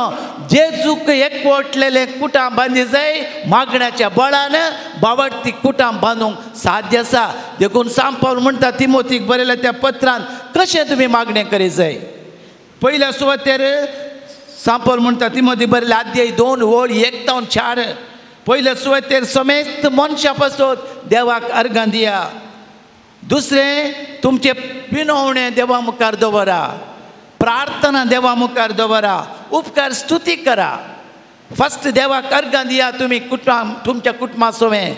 S2: जेजूक एकवटलेले कुटाम बांदी जाय मागण्याच्या बळान बावडती कुटाम बांदूंक साध्य आसा. देखून सांत पावल म्हणटा तिमोथीक बरयल्ल्या त्या पत्रांत कशें तुमी मागणें करीत जाय. पयल्या सुवातेर सांत पावल म्हणटा तिमोथीक बरयल्ल्या अध्याय 2 ओळ 1 ते 4 पयल्या सुवातेर समेस्त मनशां पासत देवाक अर्गां दिया. दुसरें तुमचे पिनोवणे देवा मुखार दवरा. प्रार्थना देवा मुखार दवरा. उपकार स्तुती करा. फस्ट देवाक अर्गां दिया तुमी कुटुंब तुमच्या कुटुंबा सोवें.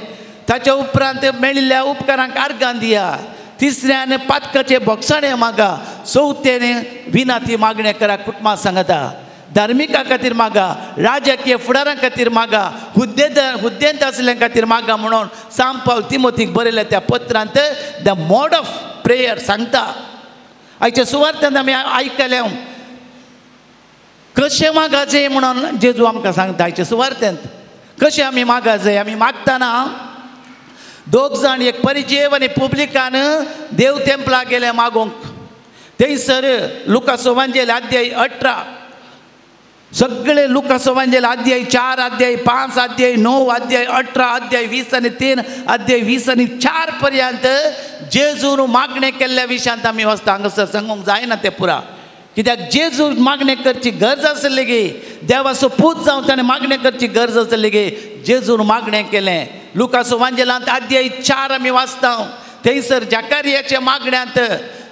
S2: ताच्या उपरांत मेळिल्ल्या उपकारांक अर्गां दिया. तिसऱ्यान पातकाचे भोगसाणे मागा. चवथेन विनाती मागणें करा कुटुंबा सांगता. धार्मिका खातीर मागा. राजकीय फुडारां खातीर मागा. हुद्देंत आसल्या खातीर मागा म्हणून सांत पावल तिमोथीक बरयल्या त्या पत्रांत द मोड ऑफ प्रेयर सांगता. आयच्या सुवार्थेंत आमी आयकलें कशें मागा जाय म्हणून जेजू आमकां सांगता. आयच्या सुवार्थेंत कशें आमी मागा जाय. आमी मागतना 2 जाण एक परिचेव आनी पुब्लिकान देव तेंपलाक गेले मागोंक. थंयसर लुकास एवांजेल अध्याय 18 सगळे लुकास एवांजेल अध्याय 4 अध्याय 5 अध्याय 9 अध्याय 18 अध्याय 20 आनी 3 अध्याय 20 आनी 4 पर्यंत जेजून मागणें केल्ल्या विशयांत आमी वचता. हांगासर सांगूंक जायना तें पुरा कित्याक जेजू मागणें करची गरज आसली गे. देवाचो पूत जावन ताणें मागणें करची गरज आसली गे. जेजून मागणें केलें. लुकास एवांजेलांत अध्याय 4 आमी वाचता. थंयसर जकारियाच्या मागण्यांत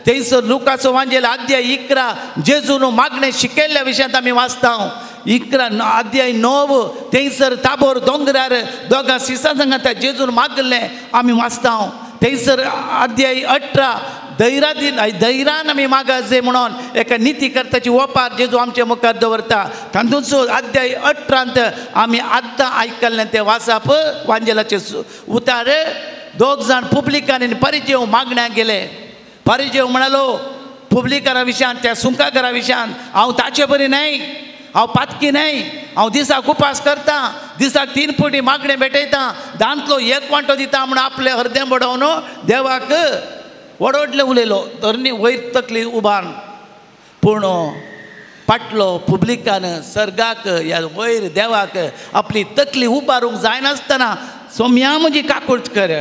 S2: थंयसर लुकास एवांजेल अध्याय 11 जेजून मागणें शिकयल्ल्या विशयांत आमी वाचता. 11 अध्याय 9 थंयसर ताबोर दोंगरार दोगां सिसां सांगात जेजून मागलें आमी वाचता. थंयसर अध्याय 18 धैर्यान आमी मागा जाय म्हणून एका नितीकर्त्याची ओपार जेजू आमच्या मुखार दवरता. तातूंतचो अध्याय 18 आमी आतां आयकल्लें तें वाचप वांजेलाचे उतार. 2 जाण पुब्लिकान आनी परिचेव मागण्याक गेले. परिचेव म्हणालो पुब्लिकारा विशयांत त्या सुंकाकारा विशयांत हांव ताचे बरी न्हय. हांव पातकी न्हय. हांव दिसाक उपास करता. दिसाक 3 फावटी मागणें भेटयता. दांतलो 1 वांटो दिता म्हूण आपलें हृदय बडोवन देवाक वडोडलें उलयलो. धरणी वयर तकली उबान. पूण फाटलो पब्लिकान सर्गाक या वयर देवाक आपली तकली उबारूंक जायनासतना सोम्या म्हजी काकूट कर,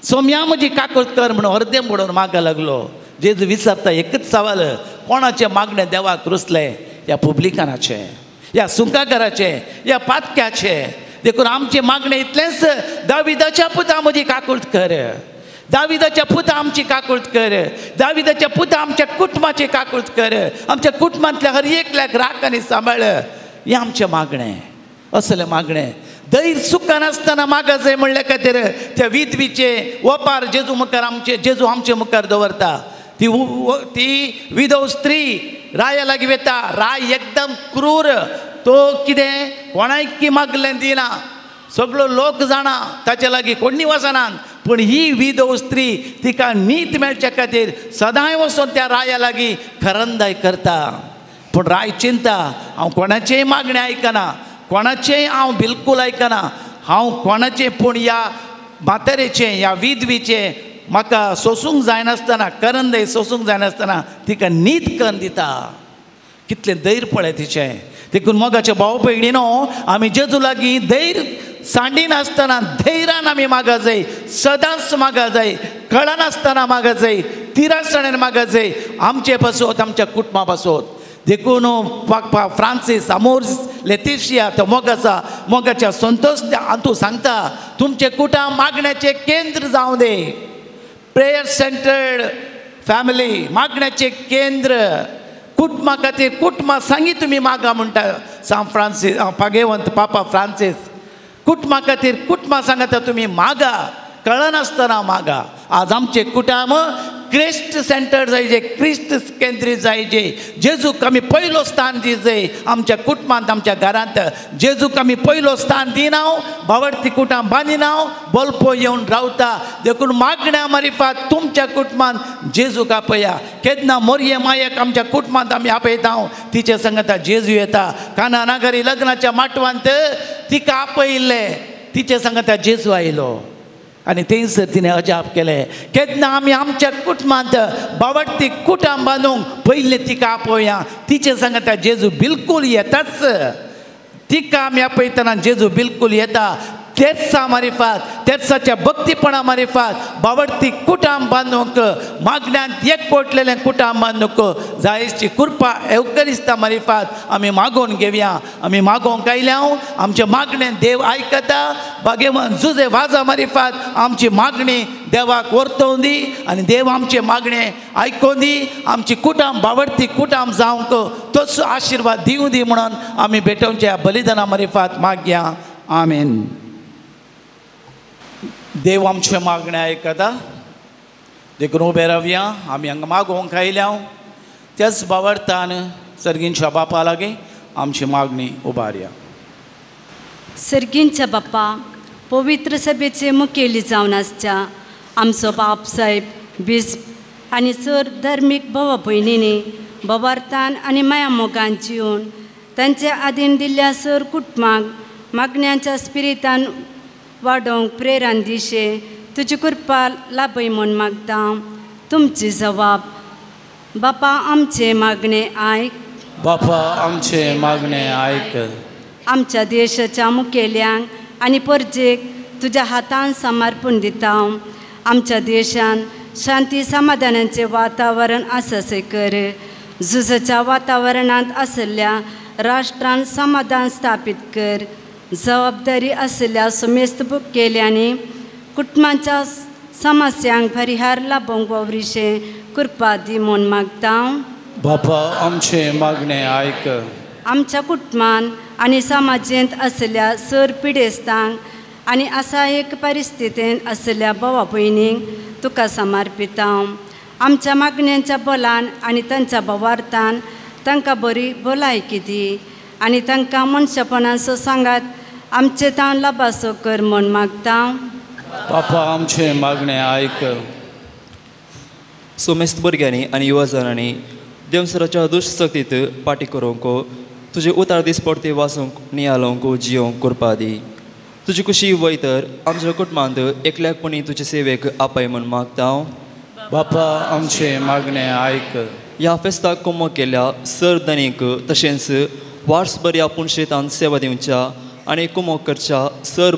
S2: सोम्या म्हजी काकूट कर म्हणून अर्दें म्हणून मागा लागलो. जेजू विचारता एकच सवाल, कोणाचे मागणे देवाक रुसले? या पब्लिकानाचे, या सुंकाकाराचे, या पातक्याचे. देखून आमचे मागणे इतलेंच, दाविदाच्या पुता म्हजी काकूट कर, दाविदाच्या पुता आमची काकूट कर, दाविदाच्या पुता आमच्या कुटुंबाची काकूट कर, आमच्या कुटुंबांतल्या हर एकल्याक राख आनी सांबाळ. हे आमचे मागणे, असले मागणे. दैर सुखान आसतना मागा जाय म्हणल्या खातीर त्या विधवीचे वपार जेजू मुखार जेजू आमचे मुखार दवरता. ती विधव स्त्री राया लागीं वेता. राय एकदम क्रूर, तो कितें कोणाक मागलें दिना, सगळो लोक जाणा, ताचे लागीं कोणी वचनात. पूण ही विधव स्त्री तिका नीत मेळच्या खातीर सदांय वचून त्या राया लागीं खरंदाय करता. पूण राय चिंता, हांव कोणाचेय मागणें आयकना, कोणाचेय हांव बिलकूल आयकना, हांव कोणाचें. पूण ह्या म्हातारेचें, ह्या विधवीचें म्हाका सोसूंक जायनासतना, करंदय सोसूंक जायनासतना तिका नीत करून दिता. कितलें दैर पळय तिचें. देखून मोगाच्या भाव भयणीनो, आमी जेजू लागीं दैर सांडिनासतना धैर्यान आमी मागा जाय, सदांच मागा जाय, कळनासतना मागा जाय, तिरासणेन मागा जाय, आमचे पासत, आमच्या कुटुंबा पासत. देखून फ्रांसीस आमोर्स लेतिशिया तो मोगाच्या संतोष हातूं सांगता, तुमचे कुटुंब मागण्याचे केंद्र जावं दे. प्रेयर सेंटर्ड फॅमिली, मागण्याचे केंद्र. कुटुंबा खातीर कुटुंबा सांगी तुमी मागा म्हणटा सांग फ्रांसीस पागेवंत पापा फ्रांसीस. कुटुंबा खातीर कुटुंबा सांगता तुमी मागा, कळनासतना मागा. आज आमचे कुटुंब क्रिस्ट सेंटर जायचे, क्रिस्त केंद्रीत जायचे. जेजूक आमी पयलो स्थान दी जाय. आमच्या कुटुंबांत, आमच्या घरांत जेजूक आमी पयलो स्थान दिना, भावर्थी कुटुंब बांदिना, बल्पो येवन रावता. देखून मागण्या मारिफात तुमच्या कुटुंबांत जेजूक आपया. केन्ना मोरये मायेक आमच्या कुटुंबांत आमी आपयता, तिचे सांगता जेजू येता. काना नागरी लग्नाच्या माटवांत तिका आपयिल्ले, तिचे सांगता जेजू आयलो. आनी थंयसर तिणें अजाप केलें. केन्ना आमी आमच्या कुटुंबांत बावडती कुटुंब बांदूंक पयलें तिका आपोवया. तिचे सांगता जेजू बिलकूल येताच. तिका आमी आपयतना जेजू बिलकूल येता. तेत्सा मारिफात, तेत्साच्या भक्तीपणा मारिफात बावडती कुटुंब बांदूंक, मागण्यांत एकवटलेलें कुटुंब बांदूंक जायची कृपा एवकरिस्ता मारिफात आमी मागोवन घेवया. आमी मागोवंक आयल्या, आमचे मागणें देव आयकता. बागेवन जुजे वाजा मारिफात आमची मागणी देवाक व्हरतोवन दी, आनी देव आमचे मागणें आयकोवन दी. आमची कुटुंब बावडती कुटुंब जावंक तसो आशिर्वाद दिवं दी म्हणून आमी भेटोवच्या बलिदाना मारिफात मागया. आमेन. देव आमचे मागणे आयकता. देखून उबे रावया. आमी हांगा मागोवंक आयल्या, त्याच बावरतान सर्गींच्या बापा लागीं आमची मागणी उबारया.
S8: सर्गींच्या बापा, पवित्र सभेचे मुखेली जावन आसच्या आमचो बाप साहेब बिस्प आनी सर धर्मीक भावा भयणींनी बवार्थान आनी माया मोगान जिवन तांचे आदीन दिल्ल्या सर कुटुंबाक मागण्यांच्या स्पिरितान वाडोवंक प्रेरण दिशे तुजी कृपा लाभय म्हूण मागता. तुमची जबाब बापा आमचे मागणे आयक.
S2: बापा आमचे मागणे आयक.
S8: आमच्या देशाच्या मुखेल्यांक आनी परजेक तुज्या हातान समर्पण दिता. आमच्या देशान शांती समाधानाचें वातावरण आसय कर. झुजाच्या वातावरणांत आशिल्ल्या राष्ट्रांत समाधान स्थापीत कर. जबाबदारी आशिल्ल्या समेस्त मुखेल्यांनी कुटुंबाच्या समस्यांक परिहार लाभोवंक वावरीशे कृपा दी म्हूण मागता.
S2: बापा आमचे मागणे आयक.
S8: आमच्या कुटुंबान आनी समाजांत आशिल्ल्या सर पिडेस्तांक आनी असायक परिस्थितींत आशिल्ल्या भावा भयणींक तुका समर्पिता. आमच्या मागण्यांच्या बोलान आनी तांच्या भावार्थान तांकां बरी भलायकी दी आनी तांकां मनशापणाचो सांगात आमचे तां लाभासो कर म्हूण मागता.
S2: बापा आमचे मागणे आयक.
S9: सोमेस्त भुरग्यांनी आनी युवजनांनी देवसराच्या दुश्शक्तीत पाटी करूंक, तुजे उतार दीस परते वाचूंक, नियालोवंक, जियोवंक करपा दी. तुजी खुशी वयतर आमच्या कुटुंबांत एकल्याकपणी तुजे सेवेक आपय म्हूण मागता.
S2: बापा आमचे मागणे आयक.
S9: ह्या फेस्ताक कुमक केल्या सर दनीक तशेंच वर्सभर ह्या पुणशेतान सेवा दिवच्या आनी कुमक करच्या सर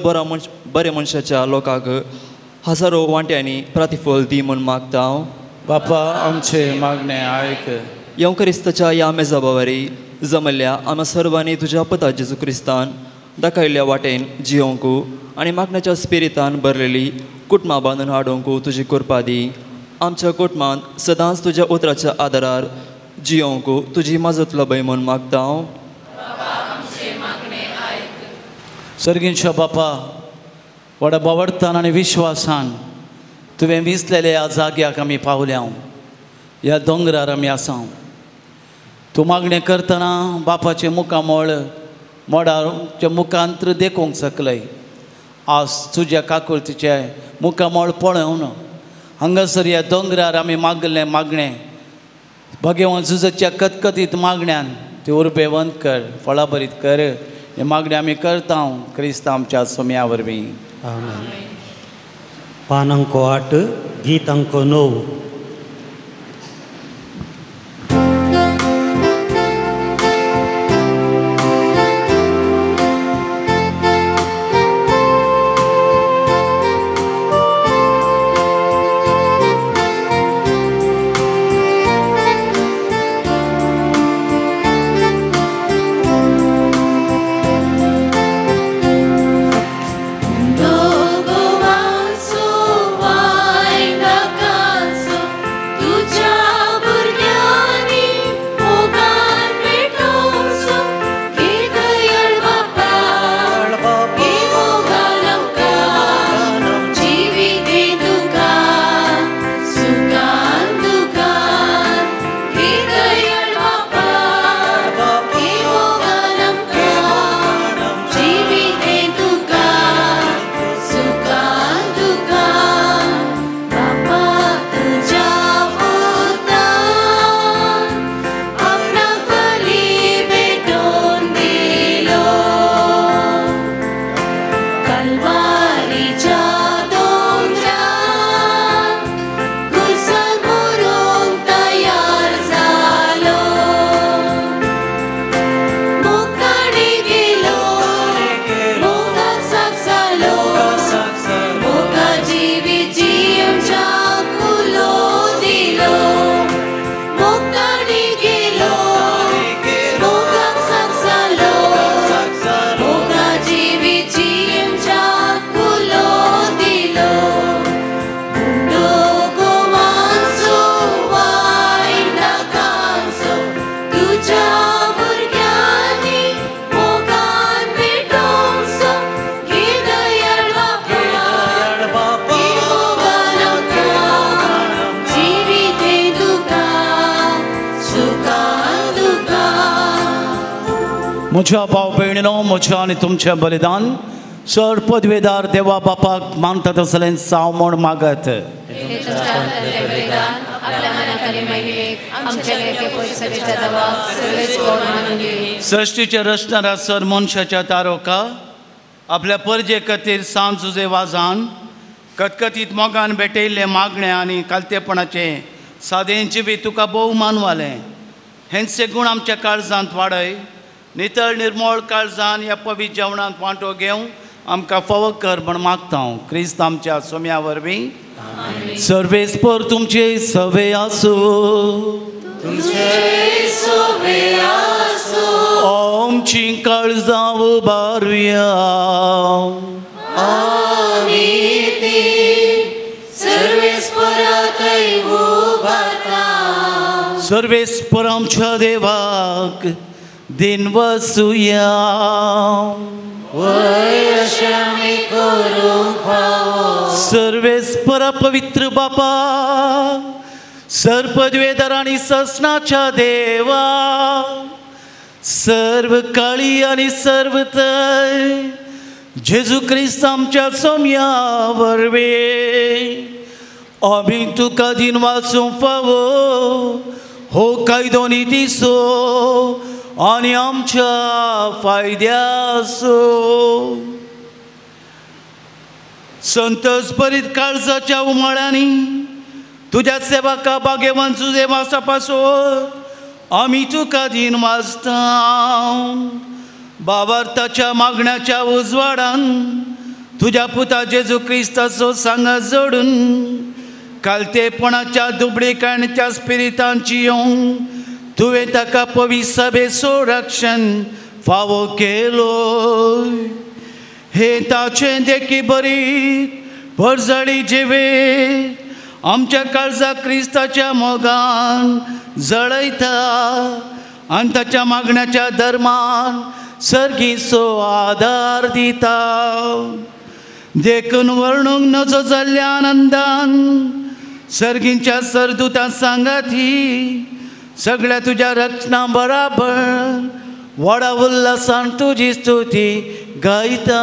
S9: बरे मनशाच्या लोकांक हजारो वांट्यांनी प्रतिफल दी म्हूण मागता हांव.
S2: बापा आमचे मागणे आयक.
S9: येवं क्रिस्ताच्या ह्या मेजाबावरी जमल्ल्या आम्हा सर्वांनी तुज्या पुता जेजू क्रिस्तान दाखयल्ल्या वाटेन जियोंकू आनी मागण्याच्या स्पिरितान भरलेली कुटुंबां बांदून हाडूंक तुजी कृपा दी. आमच्या कुटुंबांत सदांच तुज्या उतराच्या आदारार जियोंक तुजी मजत लबय म्हूण मागता हांव.
S2: सर्गींच्या बापा व्हडा बावडतान आनी विश्वासान तुवें विसलेल्या ह्या जाग्याक आमी पावल्या. ह्या दोंगरार आमी आसा. तूं मागणें करतना बापाचें मुखामळ मोडाच्या मुखांत्र देखूंक शकलय. आज तुज्या काकुळतीचे मुखामळ पळोवन हांगासर ह्या दोंगरार आमी मागलें मागणें भगवान झुजाच्या कतकतीत मागण्यान ती उर्बेवंत कर, फळाभरीत कर. हे मागणें आमी करता क्रिस्त आमच्या सोम्या वरवीं.
S5: पान अंक 8 गीत अंक 9.
S2: म्हज्या भाव भयणीनो, म्हज्या आनी तुमचें बलिदान सर पदवेदार देवा बापाक मानता तसलें साव म्हूण मागत. सृश्टीचे रचणारा सर मनशाच्या तारोका आपल्या परजे खातीर सांजुजे वाजान कतकतीत मोगान भेटयल्ले मागणे आनी कालतेपणाचे सादेंचे बी तुका भोव मानवालें. हेंचे गूण आमच्या काळजांत वाडय. नितळ निर्मळ काळजान ह्या पवित्र जेवणांत वांटो घेवं आमकां फावो कर म्हण मागता हांव क्रिस्त आमच्या सोम्या वरवीं. सर्वेस्पर तुमचे सवे आसूं, आमची काळजां उबारुया. सर्वेस्पर आमच्या देवाक दिन वसूया. सर्वेस्पर पवित्र बापा, सर्पद्वेदर आणि ससनाच्या देवा, सर्व काळी आणि सर्व तय जेजू क्रिस्त आमच्या सोम्या वरवीं आमी तुका दिन वाचूंक फावो हो कायदो नितीसो आनी आमच्या फायद्याचो. संतोश भरीत काळजाच्या उमाळ्यांनी तुझ्या सेवका भाग्यवान तुझे वासापासून आम्ही तुका दिन वाजता बाबार्थाच्या मागण्याच्या उजवाडान तुझ्या पुता जेजू क्रिस्ताचो सांगा जोडून कालतेपणाच्या दुबळेकाणच्या स्पिरितांची येवन तुवें ताका पवित्र सभेचो रक्षण फावो केलो हे ताचें देखी बरी भरजळी जिवे आमच्या काळजा क्रिस्ताच्या मोगान जळयता आनी ताच्या मागण्याच्या धर्मान सर्गीचो आदार दिता देखून वर्णूंक नजो जाल्ल्या आनंदान सर्गींच्या सरदुतां सांगाती सगळ्या तुझ्या रक्षणा बराबर व्हडा उल्हासान तुजी स्तुती गायता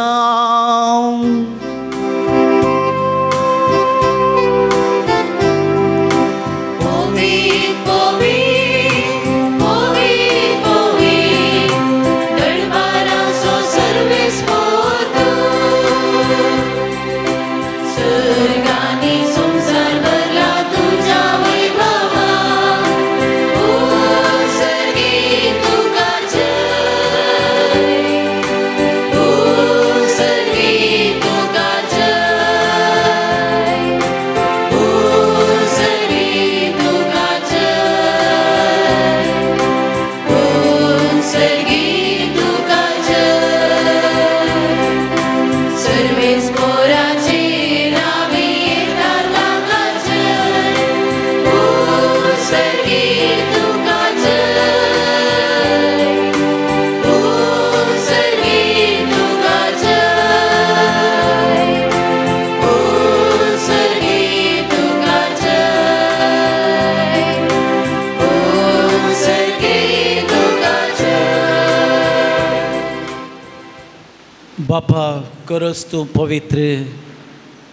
S2: बापा करस तूं पवित्र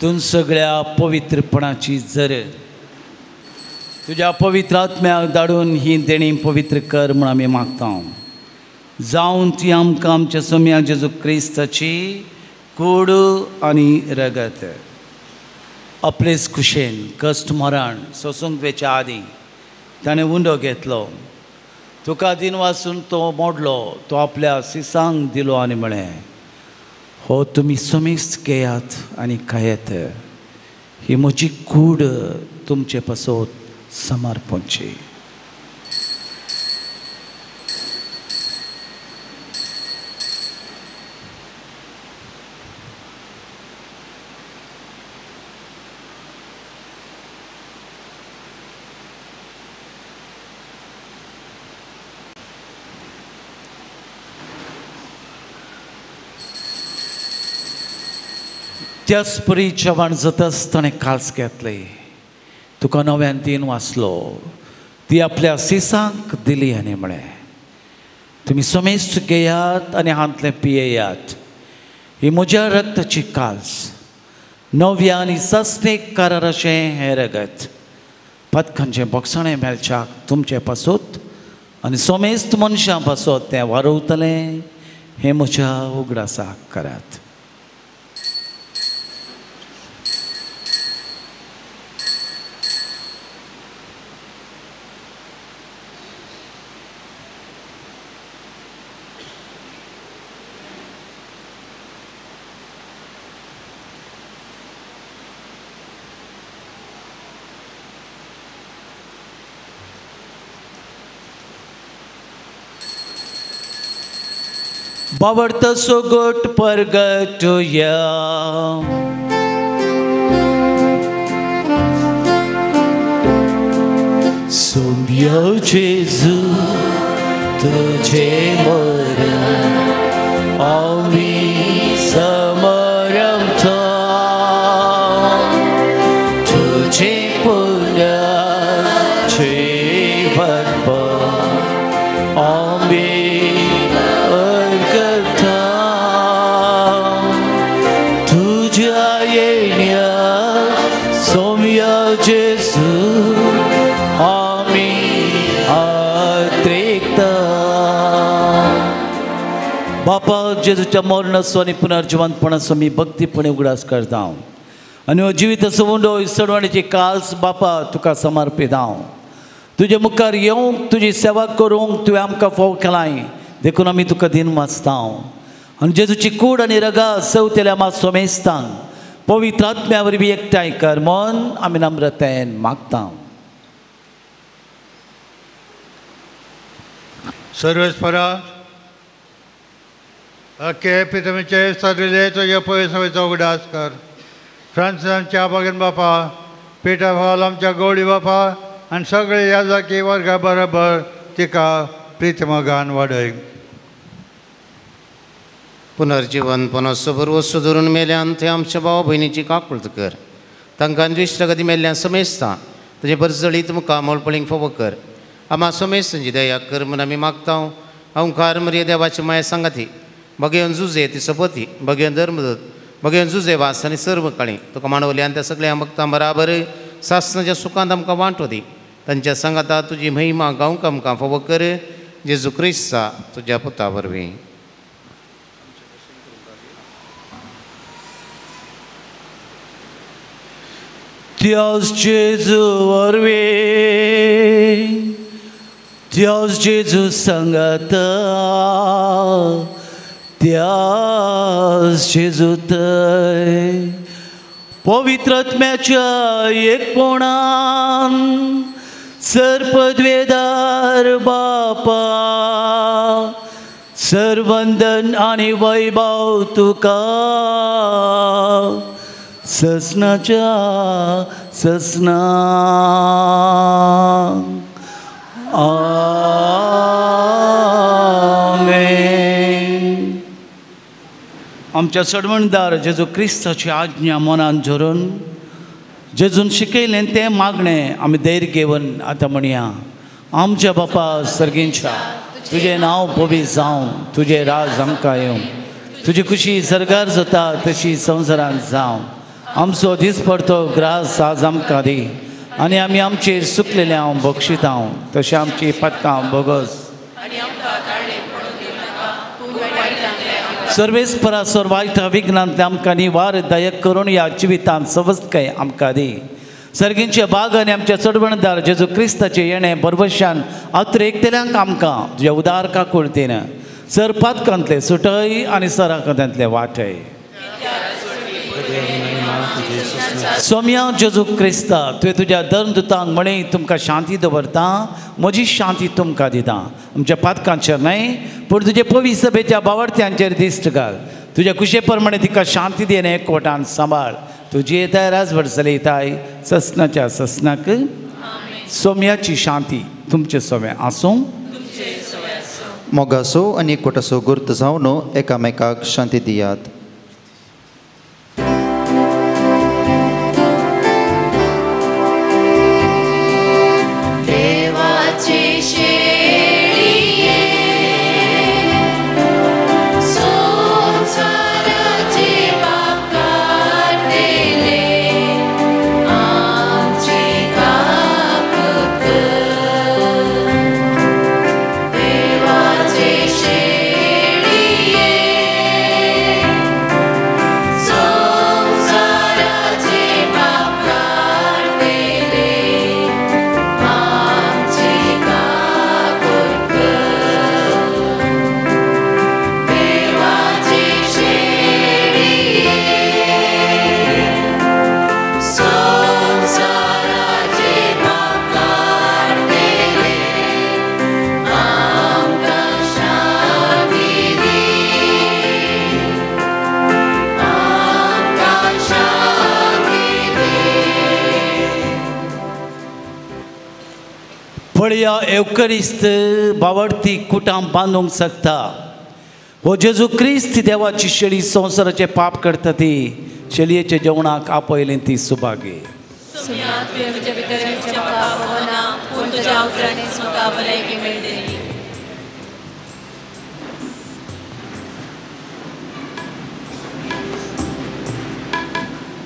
S2: तूं सगळ्या पवित्रपणाची जर तुझ्या पवित्र आत्म्याक धाडून ही देणी पवित्र कर म्हूण आमी मागता जावन ती आमकां आमच्या सोम्या जेजू क्रिस्ताची कूड आनी रगत आपलेच कुशेन कश्ट मरण सोसूंक वेच्या आदीं ताणें उंडो घेतलो तुका दिन वाचून तो मोडलो तो आपल्या सिसांक दिलो आनी म्हळें हो तुमी समेस्त घेयात आनी खायेत ही म्हजी कूड तुमचे पासत समर्पणची त्याच परी जेवण जाताच ताणें काल्स घेतले तुका नव्यान दिन वाचलो ती आपल्या सिसांक दिली आनी म्हळें तुमी समेस्त घेयात आनी हातलें पियेयात ही म्हज्या रक्ताची काल्स नव्या आनी सस्तेक कारार अशें हें रगत पथकांचें बोगसणें मेलच्याक तुमचे पासत आनी समेस्त मनशां पासत तें वारवतलें हें म्हज्या उगडासाक करात बावड़ता सोगोट परगटुया सोम्या जेजू तुझे मरण आम्ही समरमता तुझे पुण्याचे वरपा आम्ही बापा जेजूच्या मरणाचो आनी पुनर्जिवंतपणाचो मी भक्तीपणे उगडास करता आनी हो जिवीत सवंडो इसडवणीची काल्स बापा तुका समर्पीत हांव तुजे मुखार येवंक तुजी सेवा करूंक तुवें आमकां फोव केलाय देखून आमी तुका दिन वाचता हांव आनी जेजूची कूड आनी रगा सवतेल्या मा सोमेस्तांक पवित्र आत्म्या वरवीं एकठांय कर म्हूण आमी नम्रतेन मागता
S10: सर्वेस्परा अख्खे पितमेचे सरिले तुजे पळय सवयचो उगडास कर फ्रांसिसांच्या बागेन बापा पेटा हॉल आमच्या गवळी बापा आनी सगळे याजकी वर्गा बरोबर तिका प्रितमगान वाडय
S11: पुनर्जीवन पुनःसबर वस्तू धरून मेल्यान थंय आमच्या भावा भयणीची काकुळट कर तांकां द्विश्टगती मेल्ल्यान समेस्ता तुजे बरजळीत मुखार मोळपळींक फोव कर आम्हा समेस्तांची दया कर म्हूण आमी मागता अवंकार मरिये देवाची माया सांगाती भगयन जुजे ती सपती भगयन धर्मदूत भगयन जुजे वास आनी सर्व काळी तुका मानवल्यान त्या सगळ्या भक्तां बराबर सासणाच्या सुखांत आमकां वांटो दी तांच्या सांगाता तुजी महिमा गावंक आमकां फोव कर जेजू क्रिस्ता तुज्या पुता वरवीं
S2: Deus Jesus वरवीं Deus Jesus संगता Deus Jesus थंय पवित्र आत्म्याच्या एकपणान सर्पद्वेदार बापा सर्वंदन आनी वैभव तुका ससनाच्या ससना आमेन आमच्या सडवणदार जेजू क्रिस्ताची आज्ञा मनान धरून जेजून शिकयलें तें मागणें आमी धैर्य घेवन आतां म्हणया आमच्या बापा सर्गींच्या तुजें नांव पवित्र जावं तुजें राज आमकां येवं तुजी खुशी सरकार जाता तशी संवसारांत जावं आमचो दिसपडतो ग्रास आज आमकां दी आनी आमी आमचेर सुकलेल्या हांव बक्षीत हांव तशें आमची पदकां बोगस सर्वेस्परा वायटा विघ्नांतले आमकां निवार दयक करून ह्या जिवितांत सवस्तकाय आमकां दी सर्गींचे बाग आनी आमच्या चडवणदार जेजू क्रिस्ताचे येणें बरवशान आत्रेकतेल्यांक आमकां तुज्या उदार काकुळतेन सर पातकांतले सुटय आनी सराकांतले वाटय सोम्या जेजू क्रिस्ता तुवें तुज्या धर्मदुतांक म्हणे तुमकां शांती दवरता म्हजी शांती तुमकां दिता आमच्या पातकांचेर न्हय पूण तुजे पवित्र सभेच्या बावडत्यांचेर दिश्ट घाल तुज्या कुशे प्रमाणे तिका शांती दी आनी एकवटान सांबाळ तुजी येताय राजभर चलयताय ससनाच्या ससनाक सोम्याची शांती तुमचे सोम्या आसूं
S4: मोगासो आनी एकवटाचो गुर्त जावन एकामेकाक शांती दियात
S2: पळया एवकरिस्त बावडती कुटाम बांदूंक शकता हो जेजू क्रिस्त देवाची शेळी संवसाराचे पाप करता ती शेलयेच्या जेवणाक आपयलें ती सुभागी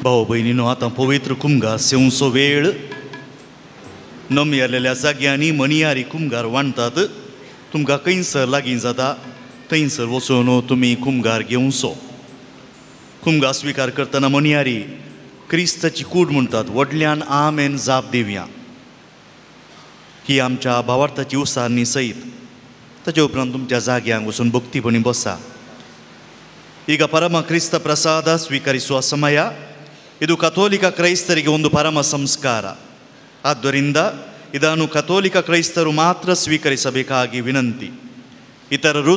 S1: भाऊ भयणीनो आतां पवित्र कुमगार सेवचो वेळ नमी आलेल्या जाग्यांनी मणियारी कुमगार वांडटात तुमकां खंयसर लागीं जाता थंयसर वचून तुमी कुमगार घेवचो कुमगार स्विकार करतना मणियारी क्रिस्ताची कूड म्हणटात व्हडल्यान आमेन जाप दिवया. ही आमच्या भावार्थाची उसारणी सयत ताचे उपरांत तुमच्या जाग्यांक वचून भक्तीपणी बसा. ಈಗ ಪರಮ ಕ್ರಿಸ್ತ ಪ್ರಸಾದ ಸ್ವೀಕರಿಸುವ ಸಮಯ. ಇದು ಕಥೋಲಿಕ ಕ್ರೈಸ್ತರಿಗೆ ಒಂದು ಪರಮ ಸಂಸ್ಕಾರ. ಆದ್ದರಿಂದ ಇದನ್ನು ಕಥೋಲಿಕ ಕ್ರೈಸ್ತರು ಮಾತ್ರ ಸ್ವೀಕರಿಸಬೇಕಾಗಿ ವಿನಂತಿ. ಇತರರು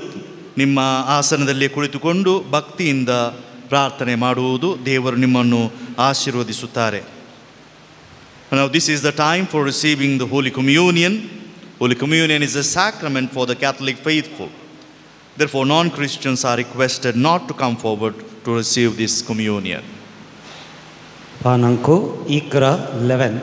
S1: ನಿಮ್ಮ ಆಸನದಲ್ಲಿ ಕುಳಿತುಕೊಂಡು ಭಕ್ತಿಯಿಂದ ಪ್ರಾರ್ಥನೆ ಮಾಡುವುದು ದೇವರು ನಿಮ್ಮನ್ನು ಆಶೀರ್ವದಿಸುತ್ತಾರೆ. Now this is the time for receiving the Holy Communion. Holy Communion is a sacrament for the Catholic faithful. Therefore, non-Christians are requested not to come forward to receive this communion.
S5: Panangko Ikra 11.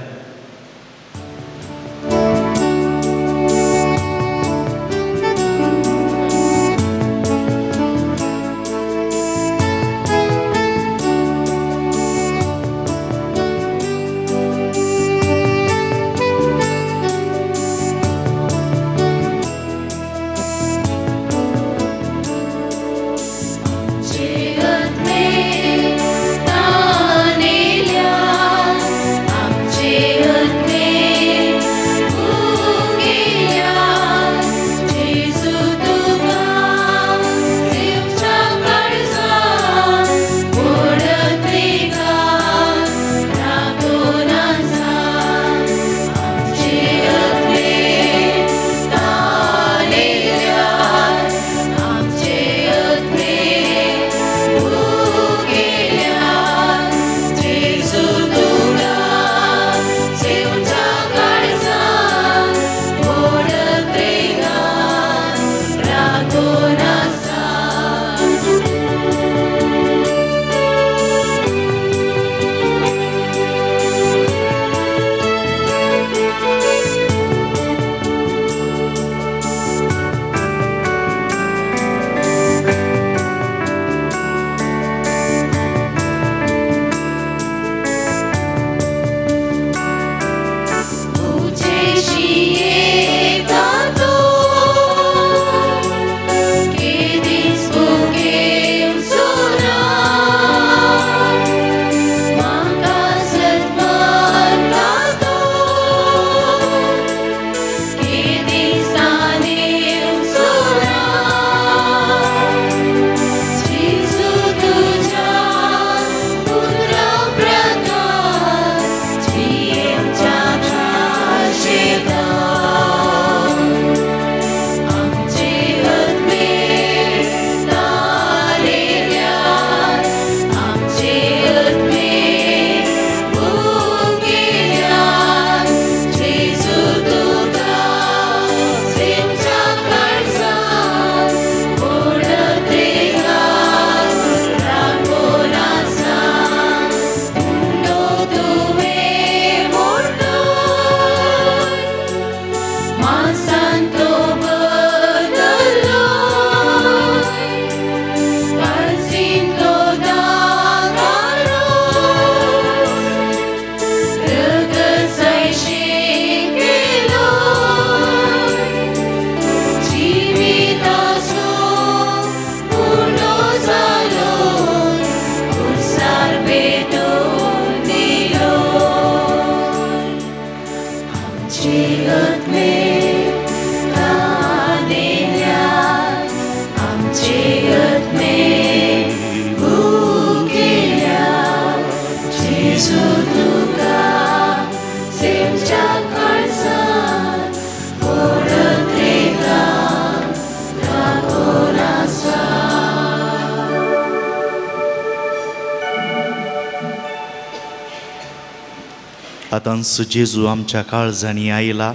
S1: आतांच जेजू आमच्या काळजांनी आयला.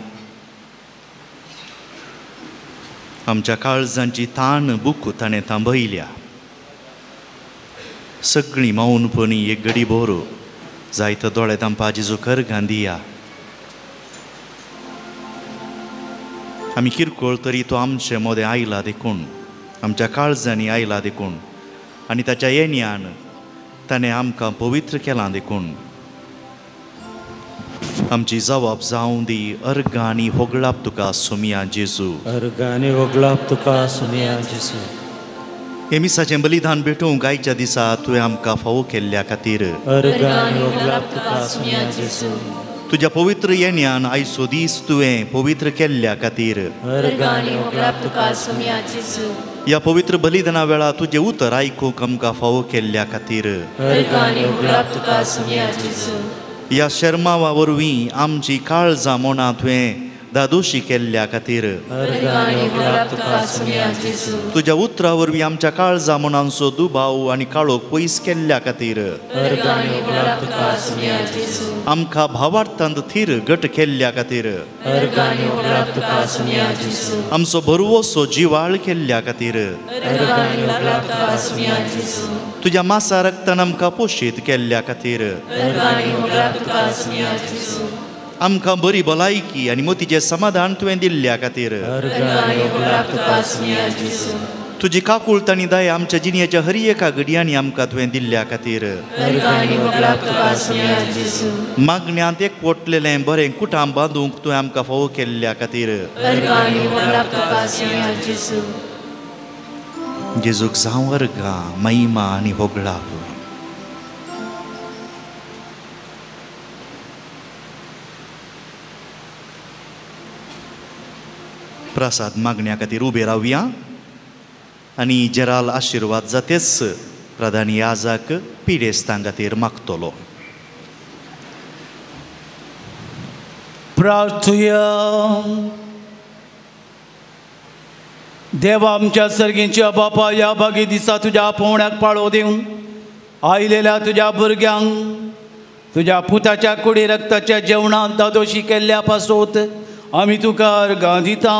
S1: आमच्या काळजांची ताण book ताणें थांबयल्या. सगळीं मौनपणी एक घडी बोरो जायतो दोळे तांपा जेजू कर गांधिया. आमी किरकोळ तरी तो आमचे मोदें आयला देखून, आमच्या काळजांनी आयला देखून आनी ताच्या येण्यान ताणें आमकां पवित्र केलां देखून आमची जबाब जावं दी. अर्गांनी होगळाप तुका सुमिया जेजू,
S5: अर्गांनी होगळाप तुका सुमिया जेजू.
S1: हे मिसाचें बलिदान भेटूंक आयच्या दिसा तुवें आमकां फावो केल्ल्या खातीर तुज्या पवित्र येण्यान आयचो दीस तुवें पवित्र केल्ल्या खातीर ह्या पवित्र बलिदाना वेळा तुजें उतर आयकूंक आमकां फावो केल्ल्या खातीर ह्या शर्मावा वरवीं आमची काळजां मोना तुवें दादोशी केल्ल्या खातीर तुज्या उतरा वरवीं आमच्या काळजां मोनांचो दुबाव आनी काळोख पयस केल्ल्या खातीर आमकां भावार्थांत थीर घट केल्ल्या खातीर आमचो भरवोसो जिवाळ केल्ल्या खातीर तुज्या मासा रक्तान आमकां पोशीत केल्ल्या खातीर आमकां बरी भलायकी आनी मोतीचें समाधान तुवें दिल्ल्या खातीर तुजी काकुळट आनी दया आमच्या जिणेच्या हर एका घडयांनी आमकां तुवें दिल्ल्या खातीर मागण्यांत एकवटलेलें बरें कुटांब बांदूंक तुवें आमकां फावो केल्ल्या खातीर जेजूक जावं वर्गा महिमा आनी होगळाव. प्रसाद मागण्या खातीर उबे रावया आनी जेराल आशिर्वाद जातेच प्रधान याजक पिडेस्तां खातीर मागतलो.
S2: प्रार्थुया. देवा आमच्या सर्गींच्या बापा या बागी दिसा तुज्या पोवण्याक पाळो दिवन आयलेल्या तुज्या भुरग्यांक तुज्या पुताच्या कुडी रक्ताच्या जेवणांत दादोशी केल्ल्या पासोत आमी तुका अर्गां दिता.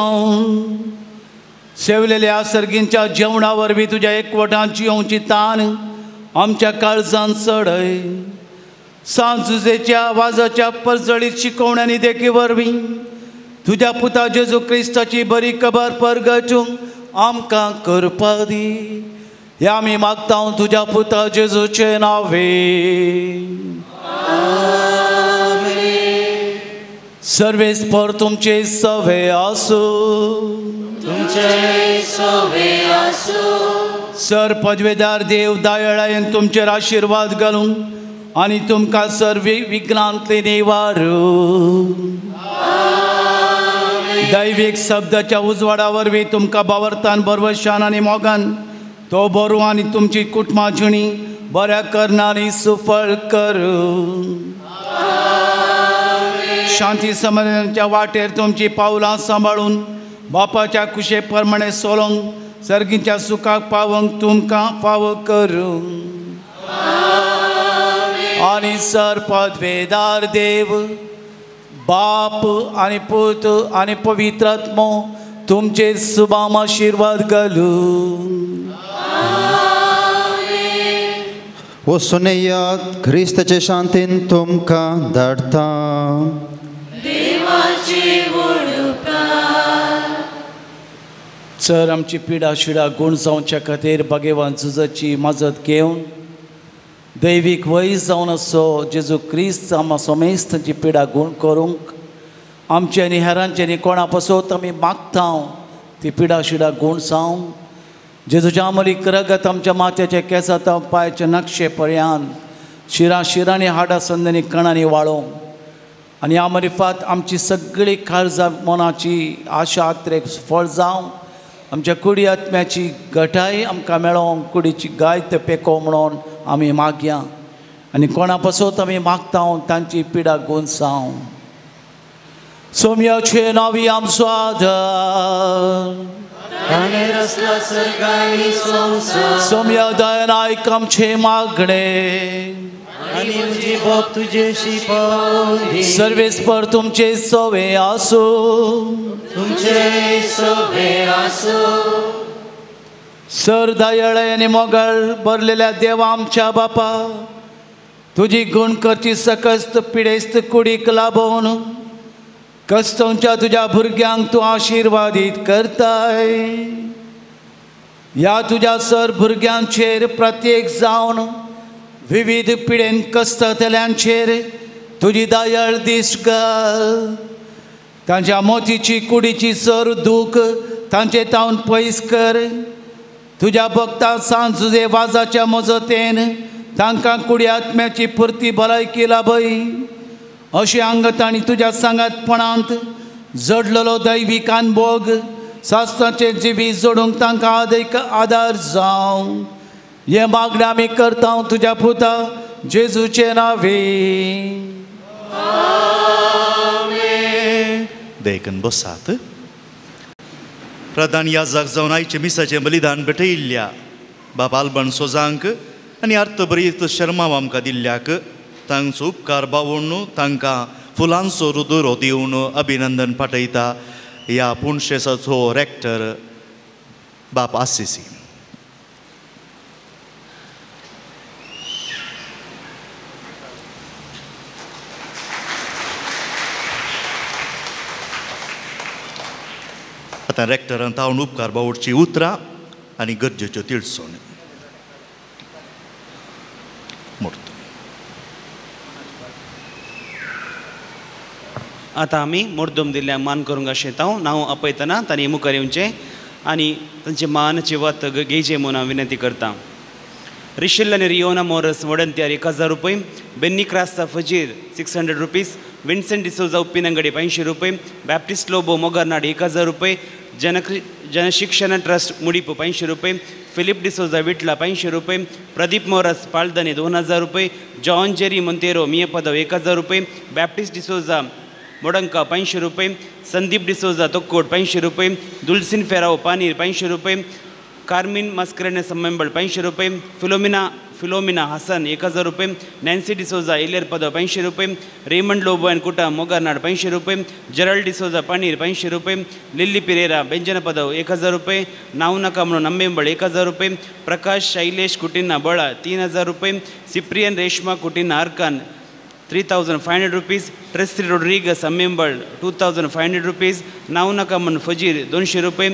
S2: सेवलेल्या सर्गींच्या जेवणा वरवीं तुज्या एकवटांची येवची तान आमच्या काळजांत चडय. सांजुजेच्या वाजाच्या परजळीत शिकोवण्यांनी देखी वरवीं तुज्या पुता जेजू क्रिस्ताची बरी खबर परगटूंक आमकां करपा दी. हे आमी मागता तुज्या पुता जेजूचे नांवे. सर्वेस्पर तुमचे सवे आसू. सर पदवेदार देव दयाळायेन तुमचेर आशिर्वाद घालून आनी तुमकां सर्व विघ्नांतले निवारू. दैवीक शब्दाच्या उजवाडा वरवीं तुमकां बावर्तान बरवशान आनी मोगान तो बरो आनी तुमची कुटुंबां जिणी बऱ्या करणारी सुफळ करूं. शांती समाधानाच्या वाटेर तुमची पावलां सांबाळून बापाच्या कुशे प्रमाणे सोलोंक सर्गीच्या सुखाक पावंक तुमकां फावो करूं. आनी सर पदवेदार देव बाप आनी पूत आनी पवित्र आत्मो तुमचे सुबाम आशिर्वाद घालूं.
S4: वो सुनेयात क्रिस्ताचे शांतीन तुमकां धाडटा.
S2: सर आमची पिडा शिडा गुण जावच्या खातीर भगवान झुजाची मजत घेवन दैवीक वैस जावन असो जेजू क्रिस्त आमा समेस्तांची पिडा गुण करूंक आमचे आनी हेरांचे आनी कोणा पासत आमी मागता ती पिडा शिडा गुण जावं. जेजूच्या अमलीक रगत आमच्या माथ्याचे केंसां पांयाचे नक्षे पर्यंत शिरांनी हाडां संदांनी कणांनी वाळोवंक आनी ह्या मरिफात आमची सगळी काळजां मनाची आशा आत्रेक फळ जावं. आमच्या कुडी आत्म्याची घटाय आमकां मेळोवंक कुडीची गायत पेको म्हणून आमी मागया आनी कोणा पासत आमी मागता तांची पिडा गुण जावं. सोम्याचे नांवी आमचो आदार. सोम्या दयन आयक आमचे मागणे सर्वेस्पर तुमचे सवे आसूं. सर दयाळय आनी मोगळ भरलेल्या देवा आमच्या बापा तुजी गुण करची सकस्त पिडेस्त कुडीक लाभोवन कस्तोंच्या तुज्या भुरग्यांक तूं आशिर्वादीत करताय. ह्या तुज्या सर भुरग्यांचेर प्रत्येक जावन विविध पिडेन कस्ततल्यांचेर तुजी दयाळ दिश्ट घाल. तांच्या मोतीची कुडीची सर दूख तांचे तावन पयस कर. तुझ्या भक्ता सांजुजे वाजाच्या मजतेन तांकां कुडी आत्म्याची पुर्ती भलायकी लाभय अशी अंगत आनी तुज्या सांगातपणांत जडलेलो दैवीक अनुभोग सास्त्राचे जिवी जोडूंक तांकां आदीक आदार जावं हे मागणें आमी करता तुज्या पुता जेजूचे नांवे.
S1: देखून बसात. प्रधान याजक जावन आयचे मिसाचें बलिदान भेटयिल्ल्या बाब आल्बर्ट सोजांक आनी अर्थभरीत शर्मा आमकां दिल्ल्याक तांचो उपकार बावून तांकां फुलांचो रुदुरो दिवन अभिनंदन पाठयता ह्या पुणशेसाचो रॅक्टर बाब आसिसी. आतां रॅक्टरान तावन उपकार बावडची उतरां आनी गरजेच्यो तिळसोण.
S12: आतां आमी मोर्दोम दिल्ल्या मान करूंक आशेता. नांव आपयतना तांणी मुखार येवचें आनी तांचे मानाची वत घेवचें म्हणून हांव विनंती करतां. रिशेल आनी रियोना मोरस वडंत्यार 1000 रुपये. बेन्नी क्रास्ता फजीर 600 रुपीज. विन्सेंट डिसोजा उप्पिनंगडी 500 रुपये. बॅप्टिस्ट लोबो मोगारनाड 1000 रुपये. जनशिक्षण ट्रस्ट मुडीप 500 रुपये. फिलिप डिसोजा विटला 500 रुपये. प्रदीप मोरस पाळदने 2000 रुपये. जॉन जेरी मोंतेरो मियपदव 1000 रुपये. बॅप्टिस्ट डिसोजा मोडंका 500 रुपये. संदीप डिसोजा तोक्कोड 500 रुपये. दुलसिन फेराव पानीर 500 रुपये. कार्मिन मस्करेने सम्मेंबळ 500 रुपये. फिलोमिना हसन 1000 रुपये. नॅन्सी डिसोजा इलेर पदव 500 रुपये. रेमंड लोबो अँड कुटा मोगारनाड 500 रुपये. जरल्ड डिसोजा पानीर 500 रुपये. लिल्ली पिरेरा बेंजन पदव 1000 रुपये. नाव नका म्हणून नंबेंबळ 1000 रुपये. प्रकाश शैलेश कुटिन्ना बळा 3000 रुपये. सिप्रियन रेश्मा कुटिन्ना अर्कान 3500 rupees. Tracy Rodrigues Ammembal 2500 rupees. नाव नका म्हणून फजीर 200 रुपये.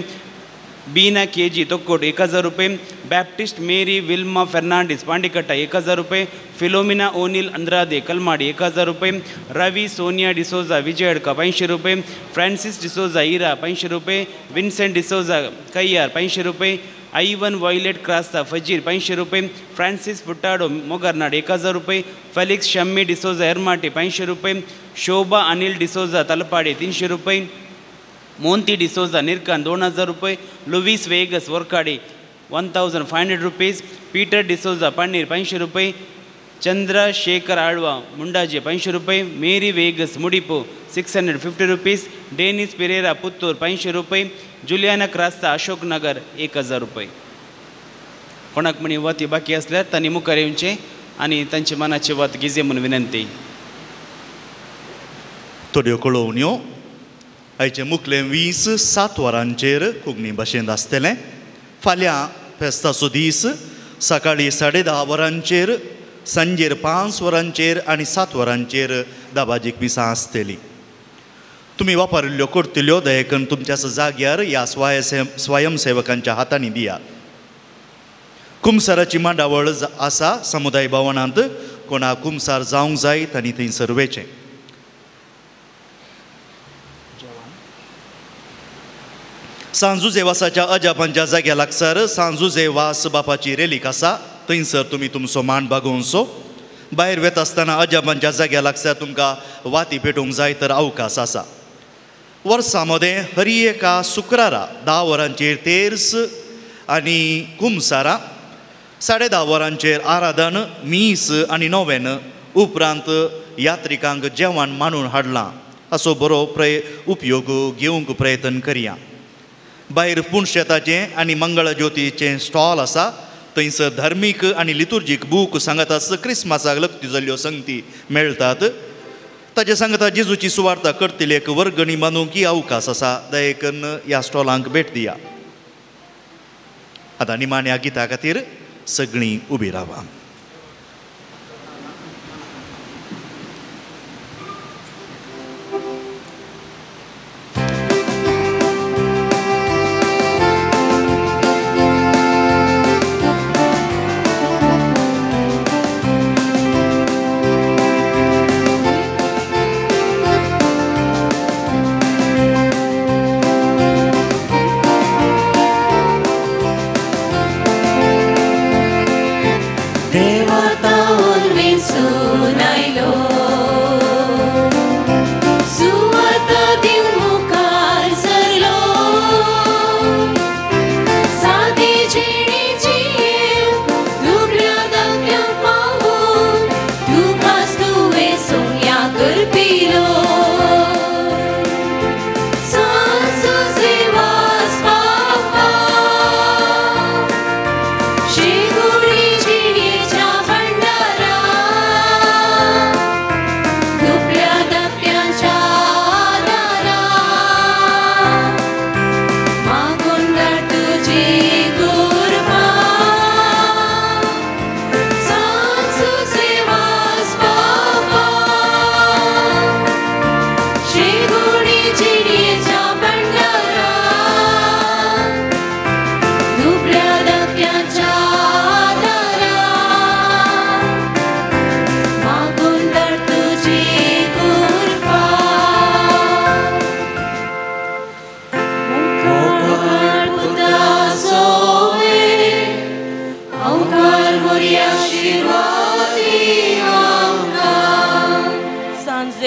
S12: बीना केजी तोक्कोट 1000 रुपये. बॅप्टिस्ट मेरी विल्मा फर्नांडीस पांडिकट्टा 1000 रुपये. फिलोमिना ओनिल अंद्रादे कलमाडी 1000 रुपये. रवी सोनिया डिसोजा विजयडका 500 रुपये. फ्रांसिस डिसोजा इरा 500 रुपये. विन्सेंट डिसोजा कैयार 500 रुपये. आयवन वॉयलेट क्रास्ता फजीर 500 रुपये. फ्रांसिस फुटाडो मोगारनाड 1000 रुपये. फेलिक्स शम्मी डिसोजा एरमाटे 500 रुपये. शोभा अनिल डिसोजा तलपाडे 300 रुपये. मोंती डिसोजा निर्कान 2000 रुपये. Louis Vegas Varkady 1500 rupees. Peter D'Souza Panir 500 रुपये. चंद्रशेखर आळवा मुंडाजे 500 रुपये. Mary Vegas Mudipu 650 rupees. Dennis Pereira Puttur 500 रुपये. जुलियाना क्रास्ता अशोक नगर 1000 रुपये. कोणाक म्हणी वती बाकी असल्यार तांणी मुखार येवचें आनी तांचे मनाची वत गिजे म्हणून विनंती.
S1: थोड्यो कळोवण्यो. आयचे मुखले 20-7 वरांचेर कोंकणी भाशेंत आसतलें. फाल्यां फेस्ताचो दीस सकाळीं 10:30 वरांचेर, सांजेर 5 वरांचेर आनी 7 वरांचेर दाबाजीक मिसां आसतलीं. तुमी वापरिल्ल्यो करतल्यो दये करून तुमच्या जाग्यार ह्या स्वयंसेवकांच्या हातांनी दियात. कुमसाराची मांडावळ आसा समुदाय भवनांत. कोणाक कुमसार जावंक जाय तांणी थंयसर वचचें. सांजुजेवासाच्या अजापांच्या जाग्या लागसार सांजुजेवास बापाची रेलीक आसा. थंयसर तुमी तुमचो मान बागोवचो. भायर वेता आसतना अजापांच्या जाग्या लागसार तुमकां वाती पेटोवंक जाय तर अवकाश आसा. वर्सां मदें हर एका शुक्रारा 10 वरांचेर तेर्स आनी कुमसारा 10:30 वरांचेर आराधन, मीस आनी नोवेन उपरांत यात्रिकांक जेवण मांडून हाडलां. असो बरो उपयोग घेवंक प्रयत्न करया. भायर पुणशेताचें आनी मंगळ ज्योतीचें स्टॉल आसा. थंयसर धार्मीक आनी लितुर्जीक बूक सांगात क्रिस्मसाक लक्ती जाल्ल्यो संगती मेळटात. ताचे सांगता जेजूची सुवार्ता करतलेक वर्गणी बांदूंक अवकाश आसा. दये करून ह्या स्टॉलांक भेट दिया. आतां निमाण्या गिता खातीर सगळीं उबी रावा.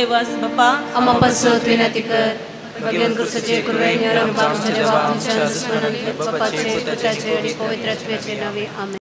S6: देवास बापा
S13: आम्हा पसत विनंती कर भगवान कृष्णाचे कृपेने रंग बापाच्या बापाच्या स्मरण बापाचे पुत्राचे आणि पवित्र आत्म्याचे नावे आमेन.